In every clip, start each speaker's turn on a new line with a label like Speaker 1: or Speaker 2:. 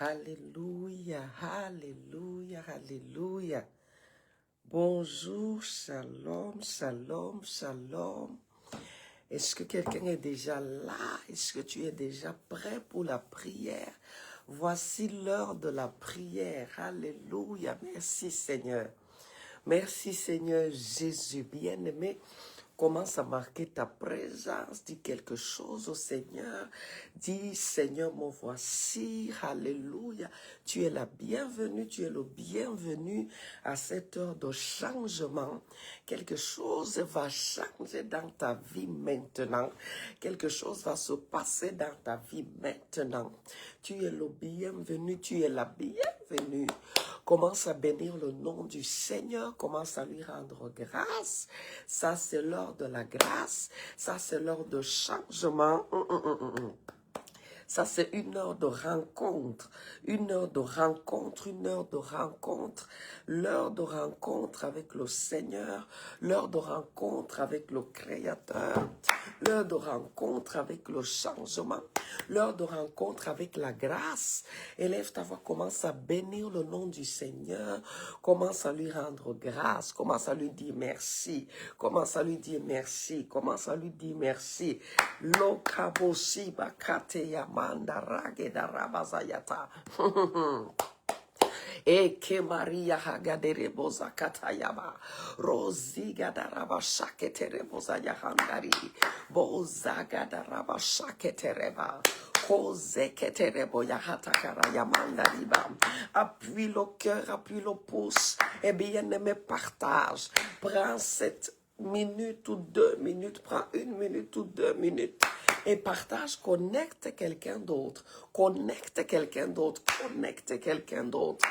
Speaker 1: Alléluia, alléluia, alléluia. Bonjour, shalom, shalom, shalom. Est-ce que quelqu'un est déjà là? Est-ce que tu es déjà prêt pour la prière? Voici l'heure de la prière. Alléluia. Merci Seigneur. Merci Seigneur Jésus. Bien-aimé, commence à marquer ta présence. Dis quelque chose au Seigneur. Dis, Seigneur, me voici. Alléluia. Tu es la bienvenue. Tu es le bienvenu à cette heure de changement. Quelque chose va changer dans ta vie maintenant. Quelque chose va se passer dans ta vie maintenant. Tu es le bienvenu. Tu es la bienvenue. Commence à bénir le nom du Seigneur. Commence à lui rendre grâce. Ça, c'est l'heure de la grâce. Ça, c'est l'heure de changement. Ça, c'est une heure de rencontre. Une heure de rencontre. Une heure de rencontre. L'heure de rencontre avec le Seigneur. L'heure de rencontre avec le Créateur. L'heure de rencontre avec le changement. L'heure de rencontre avec la grâce. Élève ta voix, commence à bénir le nom du Seigneur. Commence à lui rendre grâce. Commence à lui dire merci. Commence à lui dire merci. Commence à lui dire merci. Lokaboshi bakate yamanda rageda rabazayata. Eke Maria hagadere boza katayaba. Rosi gadaraba shakete boza yahandari. Boza gadaraba shakete reba. Koze keterebo yahatakara yamandariba. Appuie le cœur, appuie le pouce. Et bien aimé, partage. Prends cette minute ou 2 minutes. Prends 1 minute ou 2 minutes. Et partage, connecte quelqu'un d'autre. Connecte quelqu'un d'autre. Connecte quelqu'un d'autre.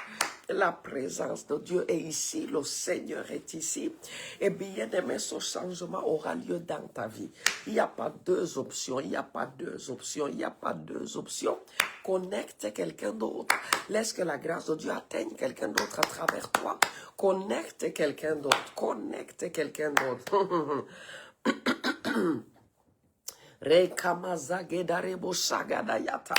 Speaker 1: La présence de Dieu est ici, le Seigneur est ici. Et bien aimé, ce changement aura lieu dans ta vie. Il n'y a pas deux options, il n'y a pas deux options, il n'y a pas deux options. Connecte quelqu'un d'autre. Laisse que la grâce de Dieu atteigne quelqu'un d'autre à travers toi. Connecte quelqu'un d'autre. Connecte quelqu'un d'autre. Rekamazagedare sagadayata.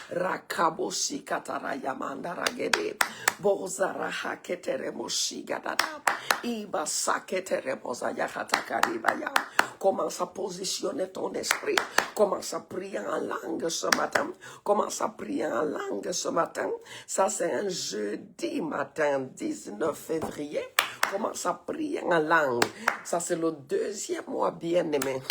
Speaker 1: Rakaboshi katarayamanda ragede. Bozaraha ketere moshigadada. Iba saketere bozayahata karibaya. Commence à positionner ton esprit. Commence à prier en langue ce matin. Commence à prier en langue ce matin. Ça, c'est un jeudi matin, 19 février. Commence à prier en langue. Ça, c'est le 2e mois, bien-aimé.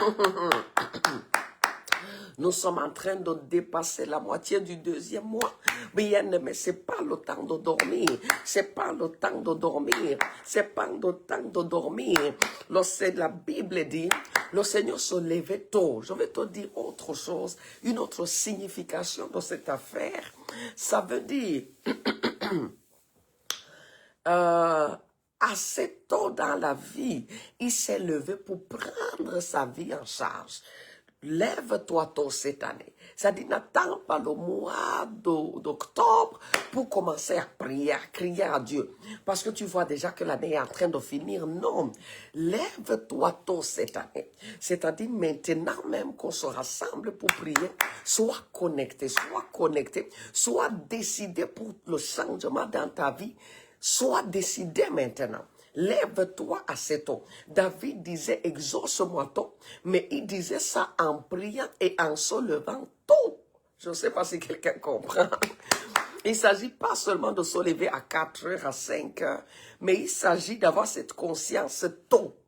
Speaker 1: Nous sommes en train de dépasser la moitié du 2e mois. Bien aimé, c'est pas le temps de dormir. C'est pas le temps de dormir. C'est pas le temps de dormir. Lorsque la Bible dit, le Seigneur se levait tôt. Je vais te dire autre chose, une autre signification de cette affaire. Ça veut dire, assez tôt dans la vie, il s'est levé pour prendre sa vie en charge. Lève-toi tôt cette année. Ça dit, n'attends pas le mois d'octobre pour commencer à prier, à crier à Dieu. Parce que tu vois déjà que l'année est en train de finir. Non, lève-toi tôt cette année. C'est-à-dire maintenant même qu'on se rassemble pour prier, sois connecté, sois décidé pour le changement dans ta vie. Sois décidé maintenant. Lève-toi assez tôt. David disait, exauce-moi tôt, mais il disait ça en priant et en se levant tôt. Je ne sais pas si quelqu'un comprend. Il ne s'agit pas seulement de se lever à 4 heures, à 5 heures, mais il s'agit d'avoir cette conscience tôt.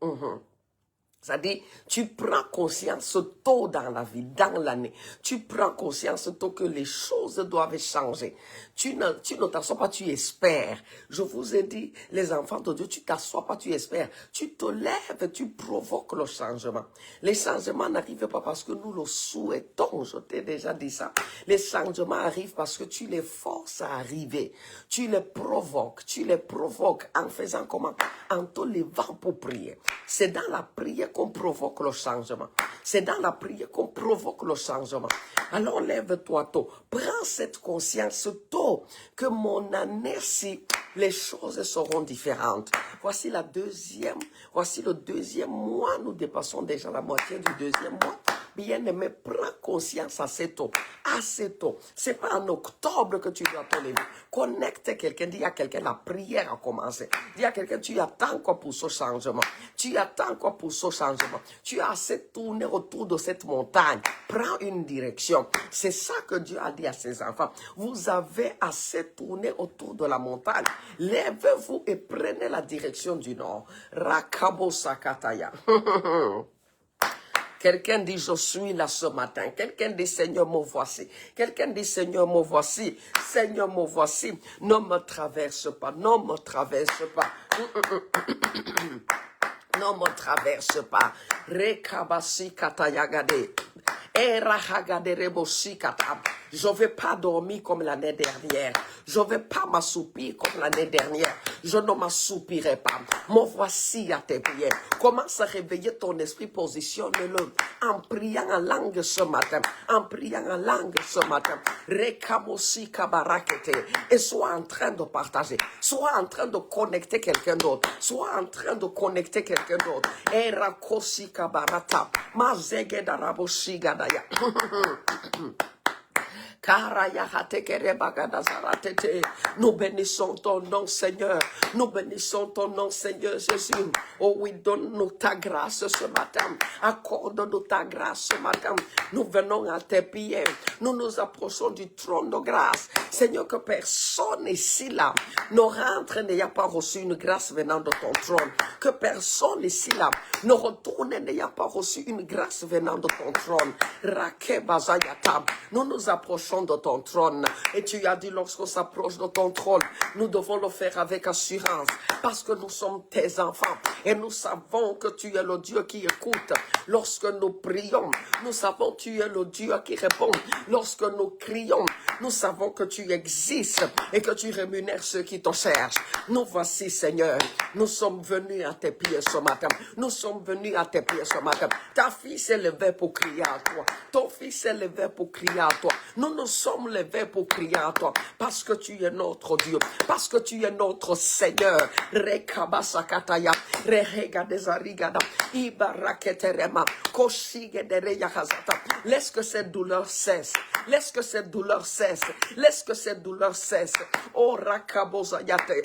Speaker 1: C'est-à-dire, tu prends conscience tôt dans la vie, dans l'année. Tu prends conscience tôt que les choses doivent changer. Tu ne t'assois pas, tu espères. Je vous ai dit, les enfants de Dieu, tu t'assois pas, tu espères. Tu te lèves, tu provoques le changement. Les changements n'arrivent pas parce que nous le souhaitons. Je t'ai déjà dit ça. Les changements arrivent parce que tu les forces à arriver. Tu les provoques en faisant comment? En te levant pour prier. C'est dans la prière qu'on provoque le changement. C'est dans la prière qu'on provoque le changement. Alors lève-toi tôt. Prends cette conscience tôt que mon année-ci, les choses seront différentes. Voici le 2e mois. Nous dépassons déjà la moitié du 2e mois. Bien-aimé, prends conscience assez tôt. Assez tôt. C'est pas en octobre que tu dois te lever. Connecte quelqu'un. Dis à quelqu'un, la prière a commencé. Dis à quelqu'un, tu attends encore pour ce changement. Tu attends encore pour ce changement. Tu as assez tourné autour de cette montagne. Prends une direction. C'est ça que Dieu a dit à ses enfants. Vous avez assez tourné autour de la montagne. Lèvez-vous et prenez la direction du nord. Rakabo Sakataya. Quelqu'un dit, je suis là ce matin. Quelqu'un dit, Seigneur, me voici. Quelqu'un dit, Seigneur, me voici. Seigneur, me voici. Ne me traverse pas. Ne me traverse pas. Ne me traverse pas. Rekabasi katayagade. Je ne vais pas dormir comme l'année dernière. Je ne vais pas m'assoupir comme l'année dernière. Je ne m'assoupirai pas. Me voici à tes prières. Commence à réveiller ton esprit, positionne-le en priant en langue ce matin. En priant en langue ce matin. Rekamosi kabarakete. Et sois en train de partager. Sois en train de connecter quelqu'un d'autre. Sois en train de connecter quelqu'un d'autre. Erakosi kabarata. Mazegedarabo gadaya. Nous bénissons ton nom, Seigneur. Nous bénissons ton nom, Seigneur Jésus. Oh oui, donne-nous ta grâce ce matin. Accorde-nous ta grâce ce matin. Nous venons à tes pieds. Nous nous approchons du trône de grâce. Seigneur, que personne ici là ne rentre n'ayant pas reçu une grâce venant de ton trône. Que personne ici là ne retourne n'ayant pas reçu une grâce venant de ton trône. Rakebazayata. Nous nous approchons de ton trône. Et tu as dit, lorsqu'on s'approche de ton trône, nous devons le faire avec assurance. Parce que nous sommes tes enfants. Et nous savons que tu es le Dieu qui écoute. Lorsque nous prions, nous savons que tu es le Dieu qui répond. Lorsque nous crions, nous savons que tu existes et que tu rémunères ceux qui te cherchent. Nous voici, Seigneur. Nous sommes venus à tes pieds ce matin. Nous sommes venus à tes pieds ce matin. Ta fille s'est levée pour crier à toi. Ton fils s'est levé pour crier à toi. Nous nous sommes levés pour crier à toi. Parce que tu es notre Dieu. Parce que tu es notre Seigneur. Rekabasakataya. Rehegadezarigada. Ibaraketerema. Koshigedereyahazata. Laisse que cette douleur cesse. Laisse que cette douleur cesse. Laisse que cette douleur cesse. Oh, Rakabozayate.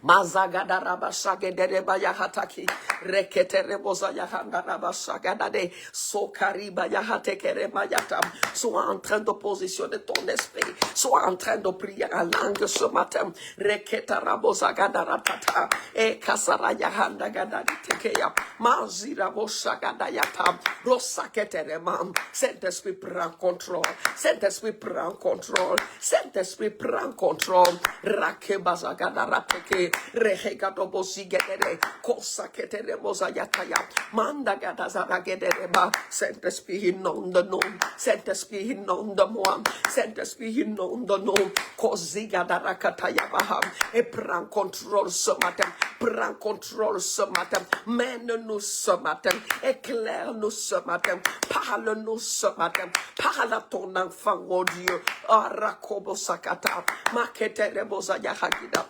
Speaker 1: Mazagadara sagedereba yahataki reketereboza yahandaraba sagadade sokariba yahatekerema yatam. Sois en train de positionner ton esprit. Sois en train de prier en langue ce matin. Reketaraboza gadaratata e kasara yahandagadari tekeya mazirabo sagadayatam rosaketerema. Saint-Esprit prend contrôle. Saint-Esprit prend contrôle. Saint-Esprit prend contrôle. Rakebaza gadarateke Rehegadobosigedere, Kosaketere Mosayataya, Mandagadazaragedereba, Saint-Esprit, inonde-nous, Saint-Esprit, inonde-moi, Saint-Esprit, inonde-nous, Kozigadarakayabaha, et prends contrôle ce matin, prends contrôle ce matin, mène-nous ce matin, éclaire-nous ce matin, parle-nous ce matin, parle à ton enfant, oh Dieu, Arakobo Sakata, Maketere Mosayahagida,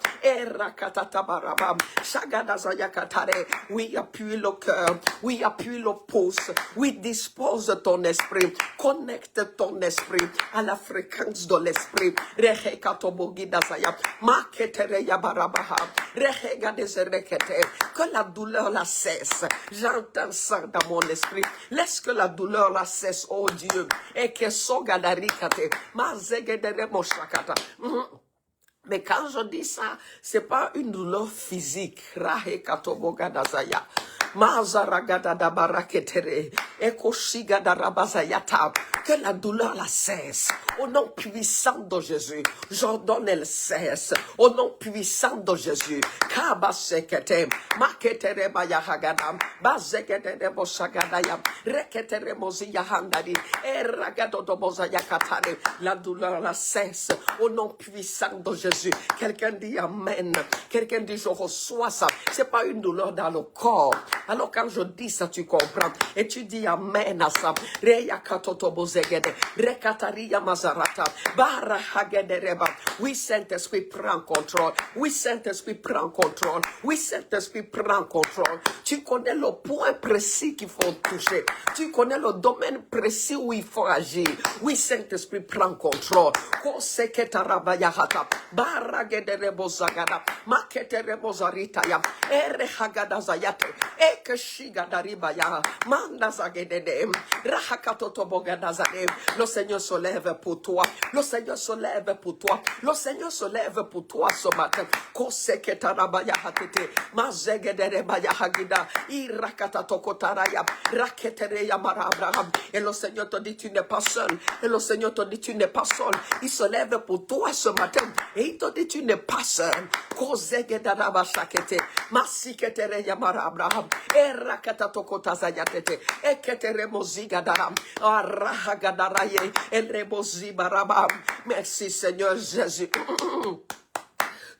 Speaker 1: oui, appuie le cœur. Oui, appuie le pouce. Oui, dispose de ton esprit. Connecte ton esprit à la fréquence de l'esprit. Que la douleur la cesse. J'entends ça dans mon esprit. Laisse que la douleur la cesse, oh Dieu. Et que son gadarikate. Mazegedere moshakata. Mais quand je dis ça, c'est pas une douleur physique. Rahe katobogadazaya. Mazaragadadabaraketere. Ekoshigadarabazayata. Que la douleur la cesse. Au nom puissant de Jésus. J'ordonne elle cesse. Au nom puissant de Jésus. Kabasekete. Maketere bayahagadam. Bazekedere boshagadayam. Reketere moziyahandadi. Eragadodobozayakatare. La douleur la cesse. Au nom puissant de Jésus. Quelqu'un dit Amen. Quelqu'un dit je reçois ça. C'est pas une douleur dans le corps. Alors quand je dis ça, tu comprends. Et tu dis amen à ça. Reya katotobo zegede. Rekataria mazarata. Bara hagede reba. Oui, Saint-Esprit, prends contrôle. Oui, Saint-Esprit, prends contrôle. Oui, Saint-Esprit, prends contrôle. Tu connais le point précis qu'il faut toucher. Tu connais le domaine précis où il faut agir. Oui, Saint-Esprit, prends contrôle. Koseketarabayahata. Baragederebozagada. Maketerebozarita. Erehagada-zayate. Ekeshigadaribaya. Mandazagedede. Rahakatotobogada-zade. Le Seigneur se lève pour toi. Le Seigneur se lève pour toi. Le Seigneur se lève pour toi ce matin. Koseketarabayahatete. Mazegederebayahagida. Irakatatokotaraya. Raketereya marabraham. Et le Seigneur te dit tu n'es pas seul. Et le Seigneur te dit tu n'es pas seul. Il se lève pour toi ce matin. Et il te dit tu n'es pas seul. Kozegedarabashakete. Masiketereya marabraham. Erakatatokotazayatetete. Eketeremozigadara. Arahagadaraye. Elrebozibarabam. Merci Seigneur Jésus.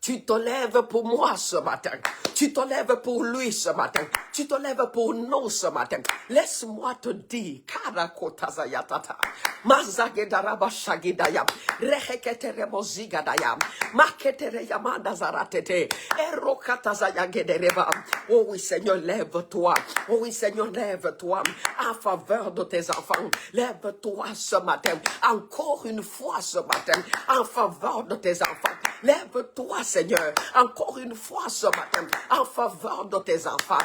Speaker 1: Tu te lèves pour moi ce matin. Tu te lèves pour lui ce matin. Tu te lèves pour nous ce matin. Laisse-moi te dire, Karakotazayatata, Mazagedarabashagidaya, Reheketerebozigadaya, Maketereyamadazaratete, Erokatazayagedereba. Oh oui, Seigneur, lève-toi. Oh oui, Seigneur, lève-toi en faveur de tes enfants. Lève-toi ce matin, encore une fois ce matin, en faveur de tes enfants. Lève-toi, Seigneur, encore une fois ce matin, en faveur de tes enfants.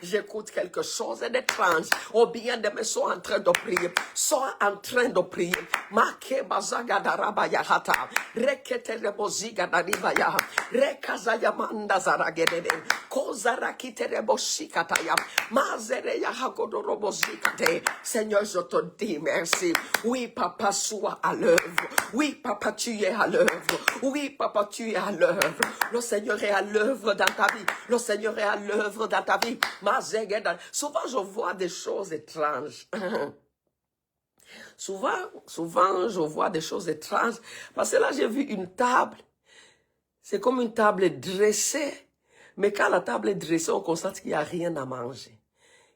Speaker 1: J'écoute quelque chose d'étrange. Oh bien, de me sont en train de prier. Sont en train de prier. Make bazagadaраbayahata. Reketerebozigadaribaya. Rekazayamandazaragedede. Kozarakitereboshikataya. Mazereyahagodorobozikate. Seigneur, je te dis merci. Oui, papa, sois à l'œuvre. Oui, papa, tu es à l'œuvre. Oui, papa, tu es à l'œuvre. Le Seigneur est à l'œuvre dans ta vie. Le Seigneur est à l'œuvre dans ta vie. Souvent, je vois des choses étranges. Souvent, je vois des choses étranges. Parce que là, j'ai vu une table. C'est comme une table dressée. Mais quand la table est dressée, on constate qu'il n'y a rien à manger.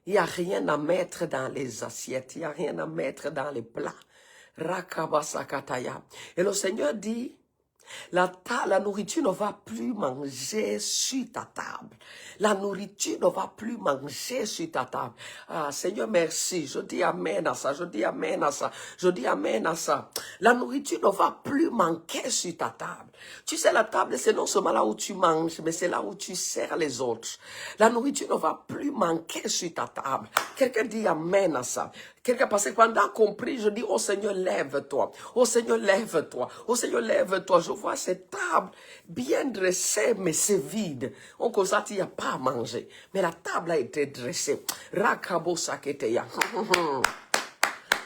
Speaker 1: Il n'y a rien à mettre dans les assiettes. Il n'y a rien à mettre dans les plats. Rakabasakataya. Et le Seigneur dit, la nourriture ne va plus manger sur ta table. La nourriture ne va plus manger sur ta table. Ah, Seigneur, merci. Je dis amen à ça. Je dis amen à ça. Je dis amen à ça. La nourriture ne va plus manquer sur ta table. Tu sais, la table, c'est non seulement là où tu manges, mais c'est là où tu sers les autres. La nourriture ne va plus manquer sur ta table. Quelqu'un dit amen à ça. Quelqu'un, parce que pendant qu'on prie, je dis, oh Seigneur, lève-toi. Oh Seigneur, lève-toi. Oh Seigneur, lève-toi. Je vois cette table bien dressée, mais c'est vide. On constate qu'il n'y a pas à manger. Mais la table a été dressée. Rakabo saketeya.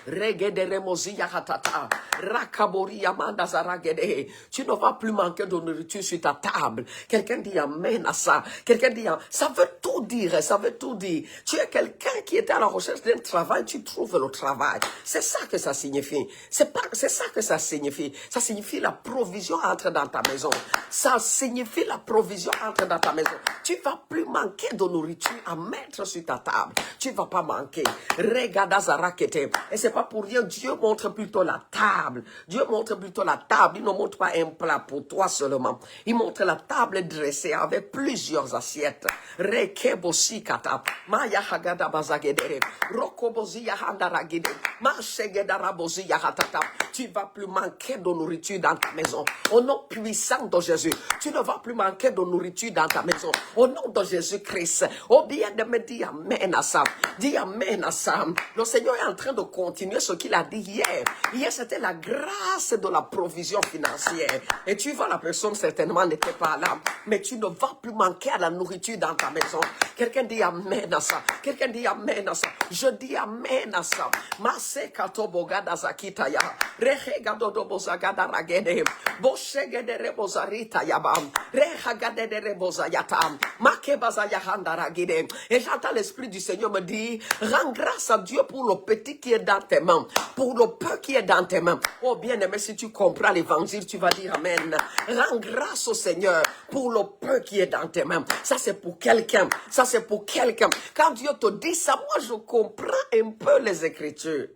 Speaker 1: Regederemozia hatata, rakaboria mandazaragede. Tu ne vas plus manquer de nourriture sur ta table. Quelqu'un dit amen à ça. Quelqu'un dit ça veut tout dire, ça veut tout dire. Tu es quelqu'un qui était à la recherche d'un travail, tu trouves le travail. C'est ça que ça signifie. C'est ça que ça signifie. Ça signifie la provision entre dans ta maison. Ça signifie la provision entre dans ta maison. Tu vas plus manquer de nourriture à mettre sur ta table. Tu vas pas manquer. Regardazarakete. Et c'est pas pour rien, Dieu montre plutôt la table. Dieu montre plutôt la table. Il ne montre pas un plat pour toi seulement. Il montre la table dressée avec plusieurs assiettes. Rekebosikata. Maya hagada bazagedere. Rokoboziya handaragide. Mashegedaraboziya hatata. Tu vas plus manquer de nourriture dans ta maison. Au nom puissant de Jésus. Tu ne vas plus manquer de nourriture dans ta maison. Au nom de Jésus-Christ. Oh bien de me dire amen à ça. Dis amen à ça. Le Seigneur est en train de continuer ce qu'il a dit hier. Hier, c'était la grâce de la provision financière. Et tu vois, la personne certainement n'était pas là. Mais tu ne vas plus manquer à la nourriture dans ta maison. Quelqu'un dit amen à ça. Quelqu'un dit amen à ça. Je dis amen à ça. Mase katobogada zakitaya. Rehegado bozagada ragede. Boshegede rebozarita yabam. Rehagade de rebozayata. Makebazayahanda ragide. Et j'entends l'Esprit du Seigneur me dire, rends grâce à Dieu pour le petit qui est dans tes mains, pour le peu qui est dans tes mains. Oh bien-aimé, si tu comprends l'évangile, tu vas dire Amen. Rends grâce au Seigneur pour le peu qui est dans tes mains. Ça c'est pour quelqu'un, ça c'est pour quelqu'un. Quand Dieu te dit ça, moi je comprends un peu les Écritures.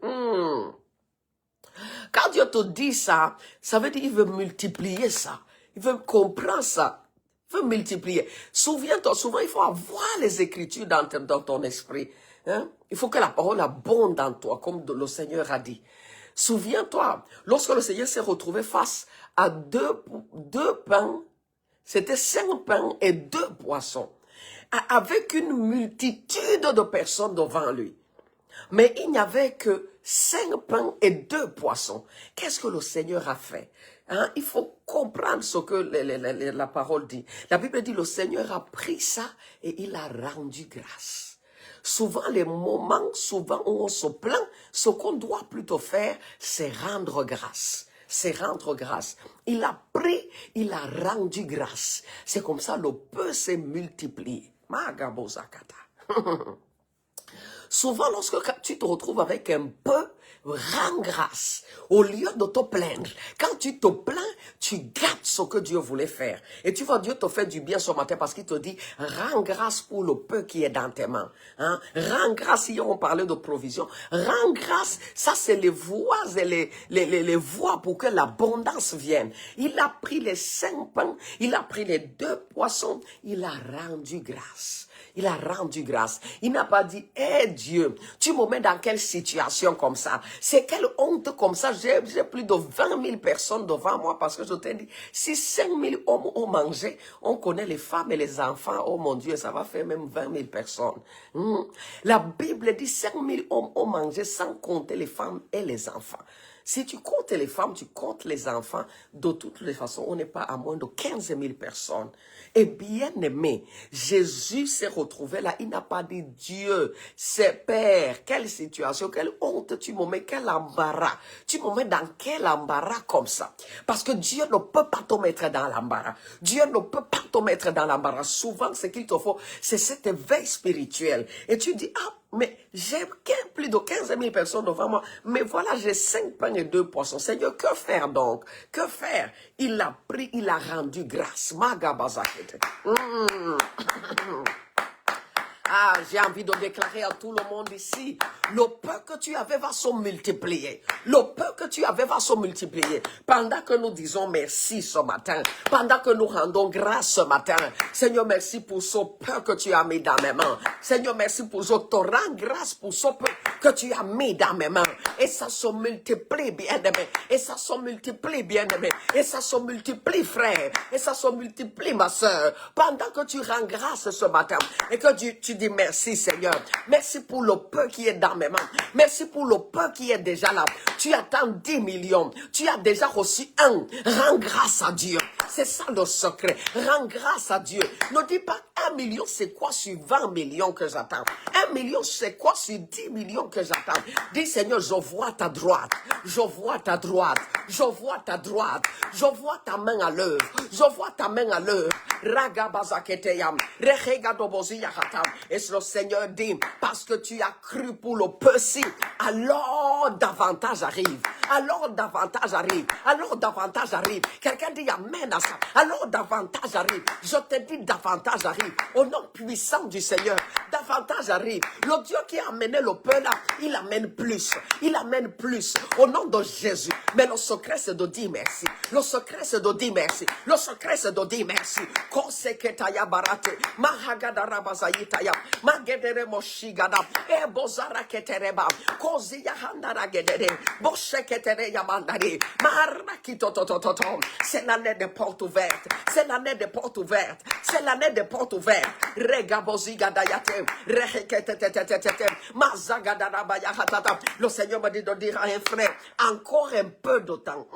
Speaker 1: Quand Dieu te dit ça, ça veut dire qu'il veut multiplier ça. Il veut comprendre ça. Il veut multiplier. Souviens-toi, souvent il faut avoir les Écritures dans ton esprit. Hein? Il faut que la parole abonde en toi, comme le Seigneur a dit. Souviens-toi, lorsque le Seigneur s'est retrouvé face à deux pains, c'était 5 pains et 2 poissons, avec une multitude de personnes devant lui. Mais il n'y avait que 5 pains et 2 poissons. Qu'est-ce que le Seigneur a fait? Hein? Il faut comprendre ce que la parole dit. La Bible dit, le Seigneur a pris ça et il a rendu grâce. Souvent, les moments, où on se plaint, ce qu'on doit plutôt faire, c'est rendre grâce. C'est rendre grâce. Il a pris, il a rendu grâce. C'est comme ça, le peu s'est multiplié. Magabozakata. Souvent, lorsque tu te retrouves avec un peu, rends grâce. Au lieu de te plaindre, quand tu te plains, tu gâtes ce que Dieu voulait faire. Et tu vois, Dieu te fait du bien ce matin parce qu'il te dit, rends grâce pour le peu qui est dans tes mains. Hein? Rends grâce, hier on parlait de provision. Rends grâce, ça c'est les voies et les voies pour que l'abondance vienne. Il a pris les 5 pains, il a pris les 2 poissons, il a rendu grâce. Il a rendu grâce. Il n'a pas dit, hé Dieu, tu me mets dans quelle situation comme ça? C'est quelle honte comme ça? J'ai plus de 20 000 personnes devant moi parce que je t'ai dit, si 5 000 hommes ont mangé, on connaît les femmes et les enfants. Oh mon Dieu, ça va faire même 20 000 personnes. La Bible dit 5 000 hommes ont mangé sans compter les femmes et les enfants. Si tu comptes les femmes, tu comptes les enfants, de toutes les façons, on n'est pas à moins de 15 000 personnes. Et bien aimé, Jésus s'est retrouvé là, il n'a pas dit Dieu, c'est Père, quelle situation, quelle honte tu me mets, quel embarras. Tu me mets dans quel embarras comme ça? Parce que Dieu ne peut pas te mettre dans l'embarras. Dieu ne peut pas te mettre dans l'embarras. Souvent, ce qu'il te faut, c'est cette éveil spirituel. Et tu dis, ah, mais j'ai plus de 15 000 personnes devant moi. Mais voilà, j'ai 5 pains et 2 poissons. Seigneur, que faire donc? Que faire? Il a pris, il a rendu grâce. Magabazakete. Ah, j'ai envie de déclarer à tout le monde ici, le peu que tu avais va se multiplier. Le peu que tu avais va se multiplier. Pendant que nous disons merci ce matin, pendant que nous rendons grâce ce matin, Seigneur, merci pour ce peu que tu as mis dans mes mains. Seigneur, merci pour ce, te rends grâce pour ce peu que tu as mis dans mes mains. Et ça se multiplie, bien-aimé. Et ça se multiplie, bien-aimé. Et ça se multiplie, frère. Et ça se multiplie, ma soeur. Pendant que tu rends grâce ce matin et que tu dis merci, Seigneur. Merci pour le peu qui est dans mes mains. Merci pour le peu qui est déjà là. Tu attends 10 millions. Tu as déjà reçu 1. Rends grâce à Dieu. C'est ça le secret. Rends grâce à Dieu. Ne dis pas 1 million, c'est quoi sur 20 millions que j'attends? 1 million, c'est quoi sur 10 millions que j'attends? Dis, Seigneur, je vois ta droite. Je vois ta droite. Je vois ta droite. Je vois ta main à l'œuvre. Je vois ta main à l'œuvre. Ragabazaketeyam. Rehegadoboziyahatam. Et le Seigneur dit, parce que tu as cru pour le peu-ci, alors davantage arrive. Alors davantage arrive. Alors davantage arrive. Quelqu'un dit amen à ça. Alors davantage arrive. Je te dis davantage arrive. Au nom puissant du Seigneur, davantage arrive. Le Dieu qui a amené le peu là, il amène plus. Il amène plus. Au nom de Jésus. Mais le secret c'est de dire merci. Le secret c'est de dire merci. Le secret c'est de dire merci. Koseketaya barate. Mahagadara bazayitaya. Magedere moshigada. E bozara ketereba. Koziya handara gedere. Bosheketere yamandari. Marakitototototom. C'est l'année des portes ouvertes. C'est l'année des portes ouvertes. C'est l'année des portes ouvertes. Regabozigadayate. Reheketetetetete. Mazagadabayahatata. Le Seigneur m'a dit de dire à un frère, encore un peu de temps.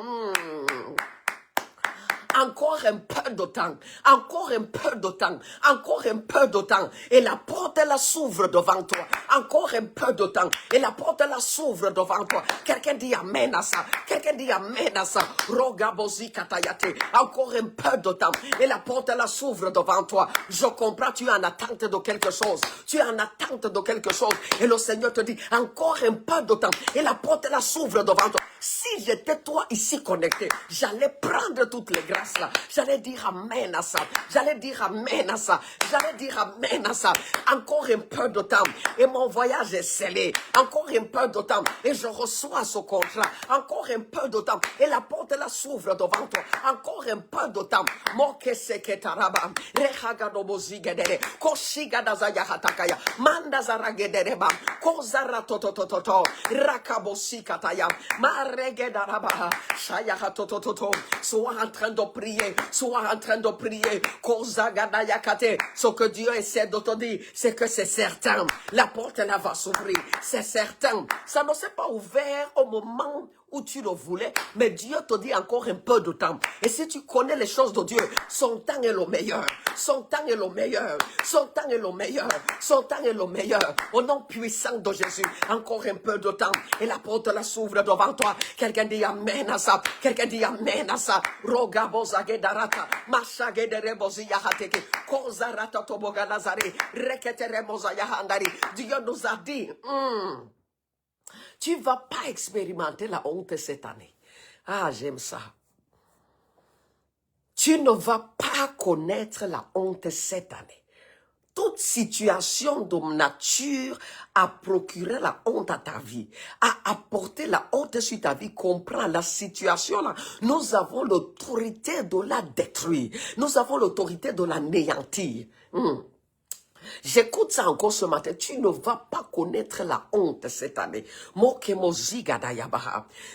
Speaker 1: Encore un peu de temps, encore un peu de temps, encore un peu de temps. Et la porte, elle s'ouvre devant toi. Encore un peu de temps. Et la porte là s'ouvre devant toi. Quelqu'un dit amen à ça. Quelqu'un dit amen à ça. Rogabosi katayate. Encore un peu de temps. Et la porte là s'ouvre devant toi. Je comprends, tu es en attente de quelque chose. Tu es en attente de quelque chose. Et le Seigneur te dit, encore un peu de temps. Et la porte là s'ouvre devant toi. Si j'étais toi ici connecté, j'allais prendre toutes les grâces là. J'allais dire amen à ça. J'allais dire amen à ça. J'allais dire amen à ça. Encore un peu de temps. Et mon voyage est scellé. Encore un peu de temps. Et je reçois ce contrat. Encore un peu de temps. Et la porte là s'ouvre devant toi. Encore un peu de temps. Moke seketaraba. Rehagadobozigedere. Koshigadazaya Mandazaragedereba. Kozara totototo. Rakabosikataya. Maregedaraba. Shayahatototo. Sois en train de prier. Sois en train de prier. Kozagadayakate. Ce que Dieu essaie de te dire, c'est que c'est certain. La porte là va s'ouvrir. C'est certain. Ça ne s'est pas ouvert au moment où tu le voulais, mais Dieu te dit encore un peu de temps. Et si tu connais les choses de Dieu, son temps est le meilleur. Son temps est le meilleur. Son temps est le meilleur. Son temps est le meilleur. Au nom puissant de Jésus, encore un peu de temps. Et la porte là s'ouvre devant toi. Quelqu'un dit amen à ça. Quelqu'un dit amen à ça. Rogabozagedarata. Mashagedereboziyahateke. Kozarata toboganazare. Reketerebozayahandari. Dieu nous a dit, tu ne vas pas expérimenter la honte cette année. Ah, j'aime ça. Tu ne vas pas connaître la honte cette année. Toute situation de nature à procurer la honte à ta vie, à apporter la honte sur ta vie, comprends la situation là. Nous avons l'autorité de la détruire. Nous avons l'autorité de l'anéantir. J'écoute ça encore ce matin. Tu ne vas pas connaître la honte cette année.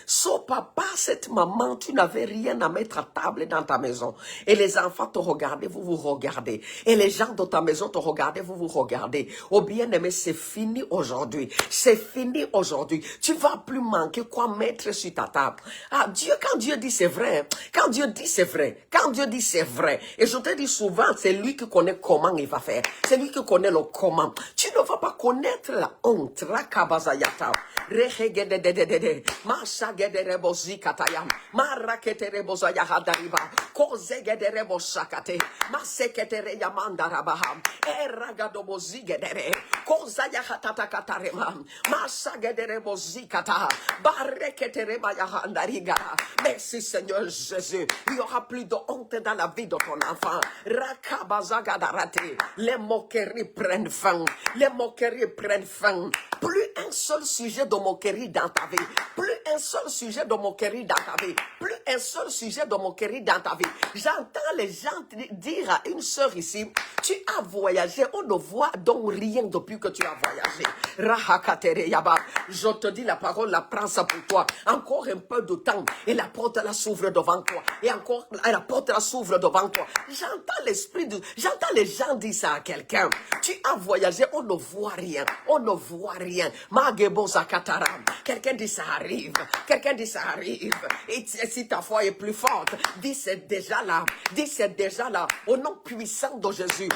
Speaker 1: So papa, cette maman, tu n'avais rien à mettre à table dans ta maison. Et les enfants te regardaient, vous vous regardez. Et les gens de ta maison te regardaient, vous vous regardez. Oh bien-aimé, c'est fini aujourd'hui. C'est fini aujourd'hui. Tu vas plus manquer quoi mettre sur ta table. Ah, Dieu, quand Dieu dit c'est vrai. Quand Dieu dit c'est vrai. Quand Dieu dit c'est vrai. Et je te dis souvent, c'est lui qui connaît comment il va faire. C'est lui qui connaît le comment. Tu ne vas pas connaître la honte. Rakabazayata. Rehegedededede. Masagederebozikatayam. Maraketerebozayahadariba. Kozegederebosakate. Maseketereyamandarabaham. Eragadobozigedere. Kozayahatatakatareman. Masagederebozikata. Bareketerebayahandarigara. Merci Seigneur Jésus. Il n'y aura plus de honte dans la vie de ton enfant. Rakabazagadarate. Les moqueries prennent fin. Les moqueries prennent fin. Plus un seul sujet de moquerie dans ta vie. Plus un seul sujet de moquerie dans ta vie. Plus un seul sujet de moquerie dans ta vie. J'entends les gens dire à une sœur ici, tu as voyagé, on ne voit donc rien depuis que tu as voyagé. Rahakatere Yaba. Je te dis la parole, la prends ça pour toi. Encore un peu de temps et la porte là s'ouvre devant toi. Et encore, la porte là s'ouvre devant toi. J'entends les gens dire ça à quelqu'un. Tu as voyagé, on ne voit rien. On ne voit rien. Magebo Zakataram. Quelqu'un dit ça arrive. Quelqu'un dit ça arrive. Et si ta foi est plus forte, dis c'est déjà là. Dis c'est déjà là. Au nom puissant de Jésus.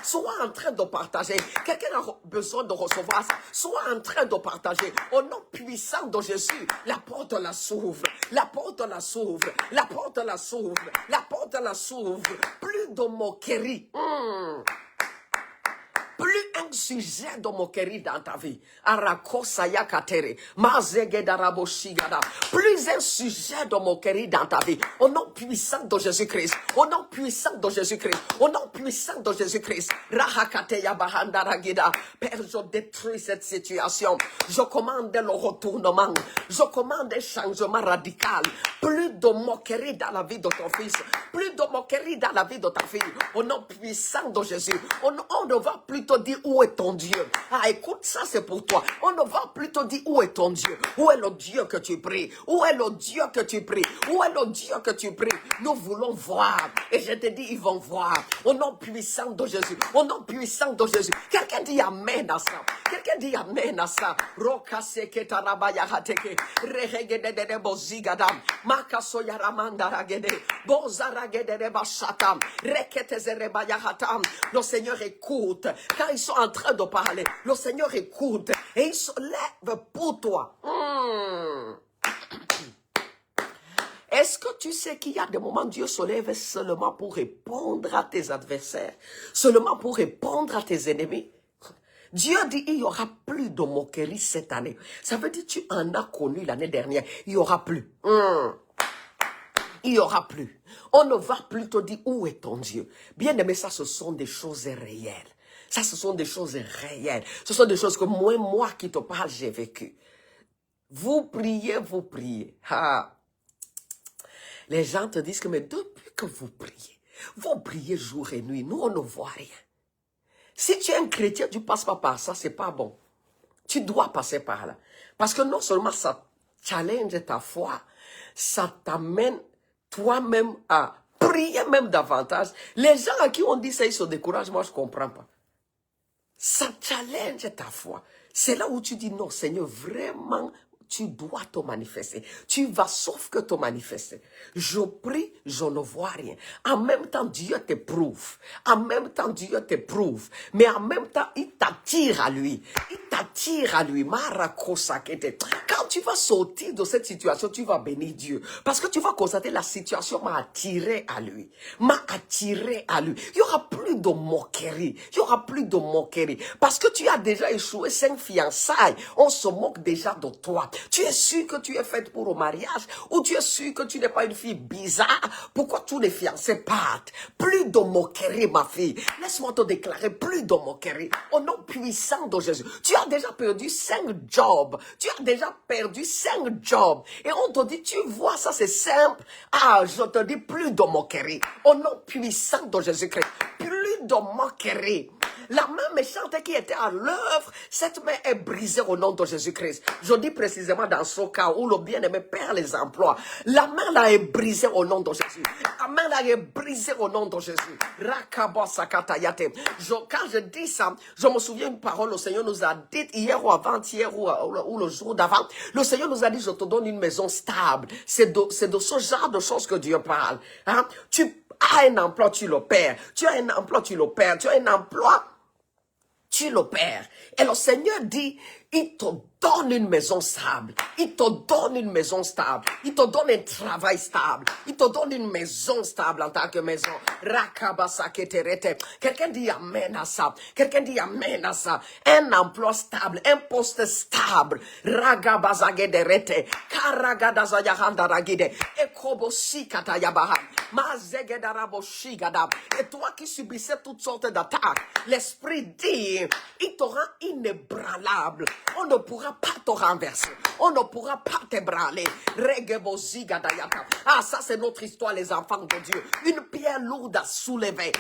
Speaker 1: Sois en train de partager. Quelqu'un a besoin de recevoir ça. Sois en train de partager. Au nom puissant de Jésus. La porte la s'ouvre. La porte la s'ouvre. La porte la s'ouvre. La porte la s'ouvre. Plus de moquerie. Plus un sujet de moquerie dans ta vie. Arakosaya katere. Mazegedarabo shigada. Plus un sujet de moquerie dans ta vie. Au nom puissant de Jésus-Christ. Au nom puissant de Jésus-Christ. Au nom puissant de Jésus-Christ. Rahakateya bahandaragida. Père, je détruis cette situation. Je commande le retournement. Je commande un changement radical. Plus de moquerie dans la vie de ton fils. Plus de moquerie dans la vie de ta fille. Au nom puissant de Jésus. On ne va plus te dire où est ton Dieu. Ah, écoute, ça c'est pour toi. On ne va plus te dire où est ton Dieu. Où est le Dieu que tu pries? Où est le Dieu que tu pries? Où est le Dieu que tu pries? Nous voulons voir. Et je te dis, ils vont voir. Au nom puissant de Jésus. Au nom puissant de Jésus. Quelqu'un dit amen à ça. Quelqu'un dit amen à ça. Rokaseketarabayahateke. Rehegededebozigadam. Makasoyaramandaragede. Bozaragedebashatam. Reketezerebayahatam. Le Seigneur écoute. quand ils sont en train de parler, le Seigneur écoute et il se lève pour toi. Est-ce que tu sais qu'il y a des moments où Dieu se lève seulement pour répondre à tes adversaires, seulement pour répondre à tes ennemis? Dieu dit, il n'y aura plus de moquerie cette année. Ça veut dire, tu en as connu l'année dernière. Il n'y aura plus. Il n'y aura plus. On ne va plus te dire, où est ton Dieu? Bien aimé, ça, ce sont des choses réelles. Ça, ce sont des choses réelles. Ce sont des choses que moi qui te parle, j'ai vécu. Vous priez, vous priez. Ah. Les gens te disent que, mais depuis que vous priez jour et nuit, nous, on ne voit rien. Si tu es un chrétien, tu ne passes pas par ça, c'est pas bon. Tu dois passer par là. Parce que non seulement ça challenge ta foi, ça t'amène toi-même à prier même davantage. Les gens à qui on dit ça, ils se découragent, moi je ne comprends pas. Ça challenge ta foi. C'est là où tu dis non, Seigneur, vraiment, tu dois te manifester. Tu vas sauf que te manifester. Je prie, je ne vois rien. En même temps, Dieu t'éprouve. En même temps, Dieu t'éprouve. Mais en même temps, il t'attire à lui. Il t'attire à lui. Quand tu vas sortir de cette situation, tu vas bénir Dieu. Parce que tu vas constater la situation m'a attiré à lui. M'a attiré à lui. Il n'y aura plus de moquerie. Il n'y aura plus de moquerie. Parce que tu as déjà échoué 5 fiançailles. On se moque déjà de toi. Tu es sûr que tu es faite pour le mariage ou tu es sûr que tu n'es pas une fille bizarre? Pourquoi tous les fiancés partent? Plus de moquerie, ma fille. Laisse-moi te déclarer, plus de moquerie. Au nom puissant de Jésus. Tu as déjà perdu 5 jobs. Tu as déjà perdu 5 jobs. Et on te dit, tu vois, ça c'est simple. Ah, je te dis, plus de moquerie. Au nom puissant de Jésus-Christ. Plus de moquerie. La main méchante qui était à l'œuvre, cette main est brisée au nom de Jésus-Christ. Je dis précisément dans ce cas où le bien-aimé perd les emplois. La main là est brisée au nom de Jésus. La main là est brisée au nom de Jésus. Quand je dis ça, je me souviens une parole, le Seigneur nous a dit hier ou avant-hier ou le jour d'avant. Le Seigneur nous a dit, je te donne une maison stable. C'est de ce genre de choses que Dieu parle. Hein? Tu as un emploi, tu le perds. Tu as un emploi, tu le perds. Tu as un emploi, tu le perds. Et le Seigneur dit, il te donne une maison stable. Il te donne une maison stable. Il te donne un travail stable. Il te donne une maison stable en tant que maison. Quelqu'un dit amen à ça. Quelqu'un dit amen à ça. Un emploi stable, un poste stable. Ragabazagederete. Karagadazayahandaragide. Ekobosikatayabaha. Mazegedaraboshigada. Et toi qui subissais toutes sortes d'attaques, l'Esprit dit, il te rend inébranlable. On ne pourra pas te renverser. On ne pourra pas t'ébranler. Ah, ça c'est notre histoire, les enfants de Dieu. Une pierre lourde à soulever.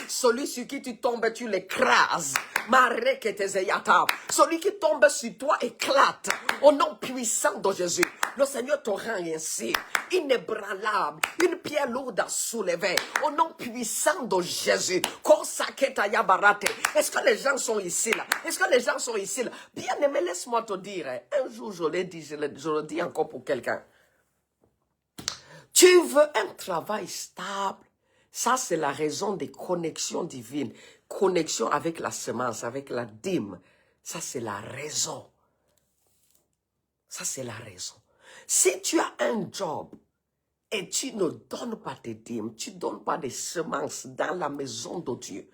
Speaker 1: Celui sur qui tu tombes, tu l'écrases. Celui qui tombe sur toi éclate. Au nom puissant de Jésus. Le Seigneur te rend ainsi. Inébranlable. Une pierre lourde à soulever. Au nom puissant de Jésus. Est-ce que les gens sont ici là? Est-ce que les gens sont ici là? Bien aimé, laisse-moi te dire. Un jour, je l'ai dit, je le dis encore pour quelqu'un. Tu veux un travail stable? Ça, c'est la raison des connexions divines. Connexion avec la semence, avec la dîme. Ça, c'est la raison. Ça, c'est la raison. Si tu as un job et tu ne donnes pas tes dîmes, tu ne donnes pas des semences dans la maison de Dieu,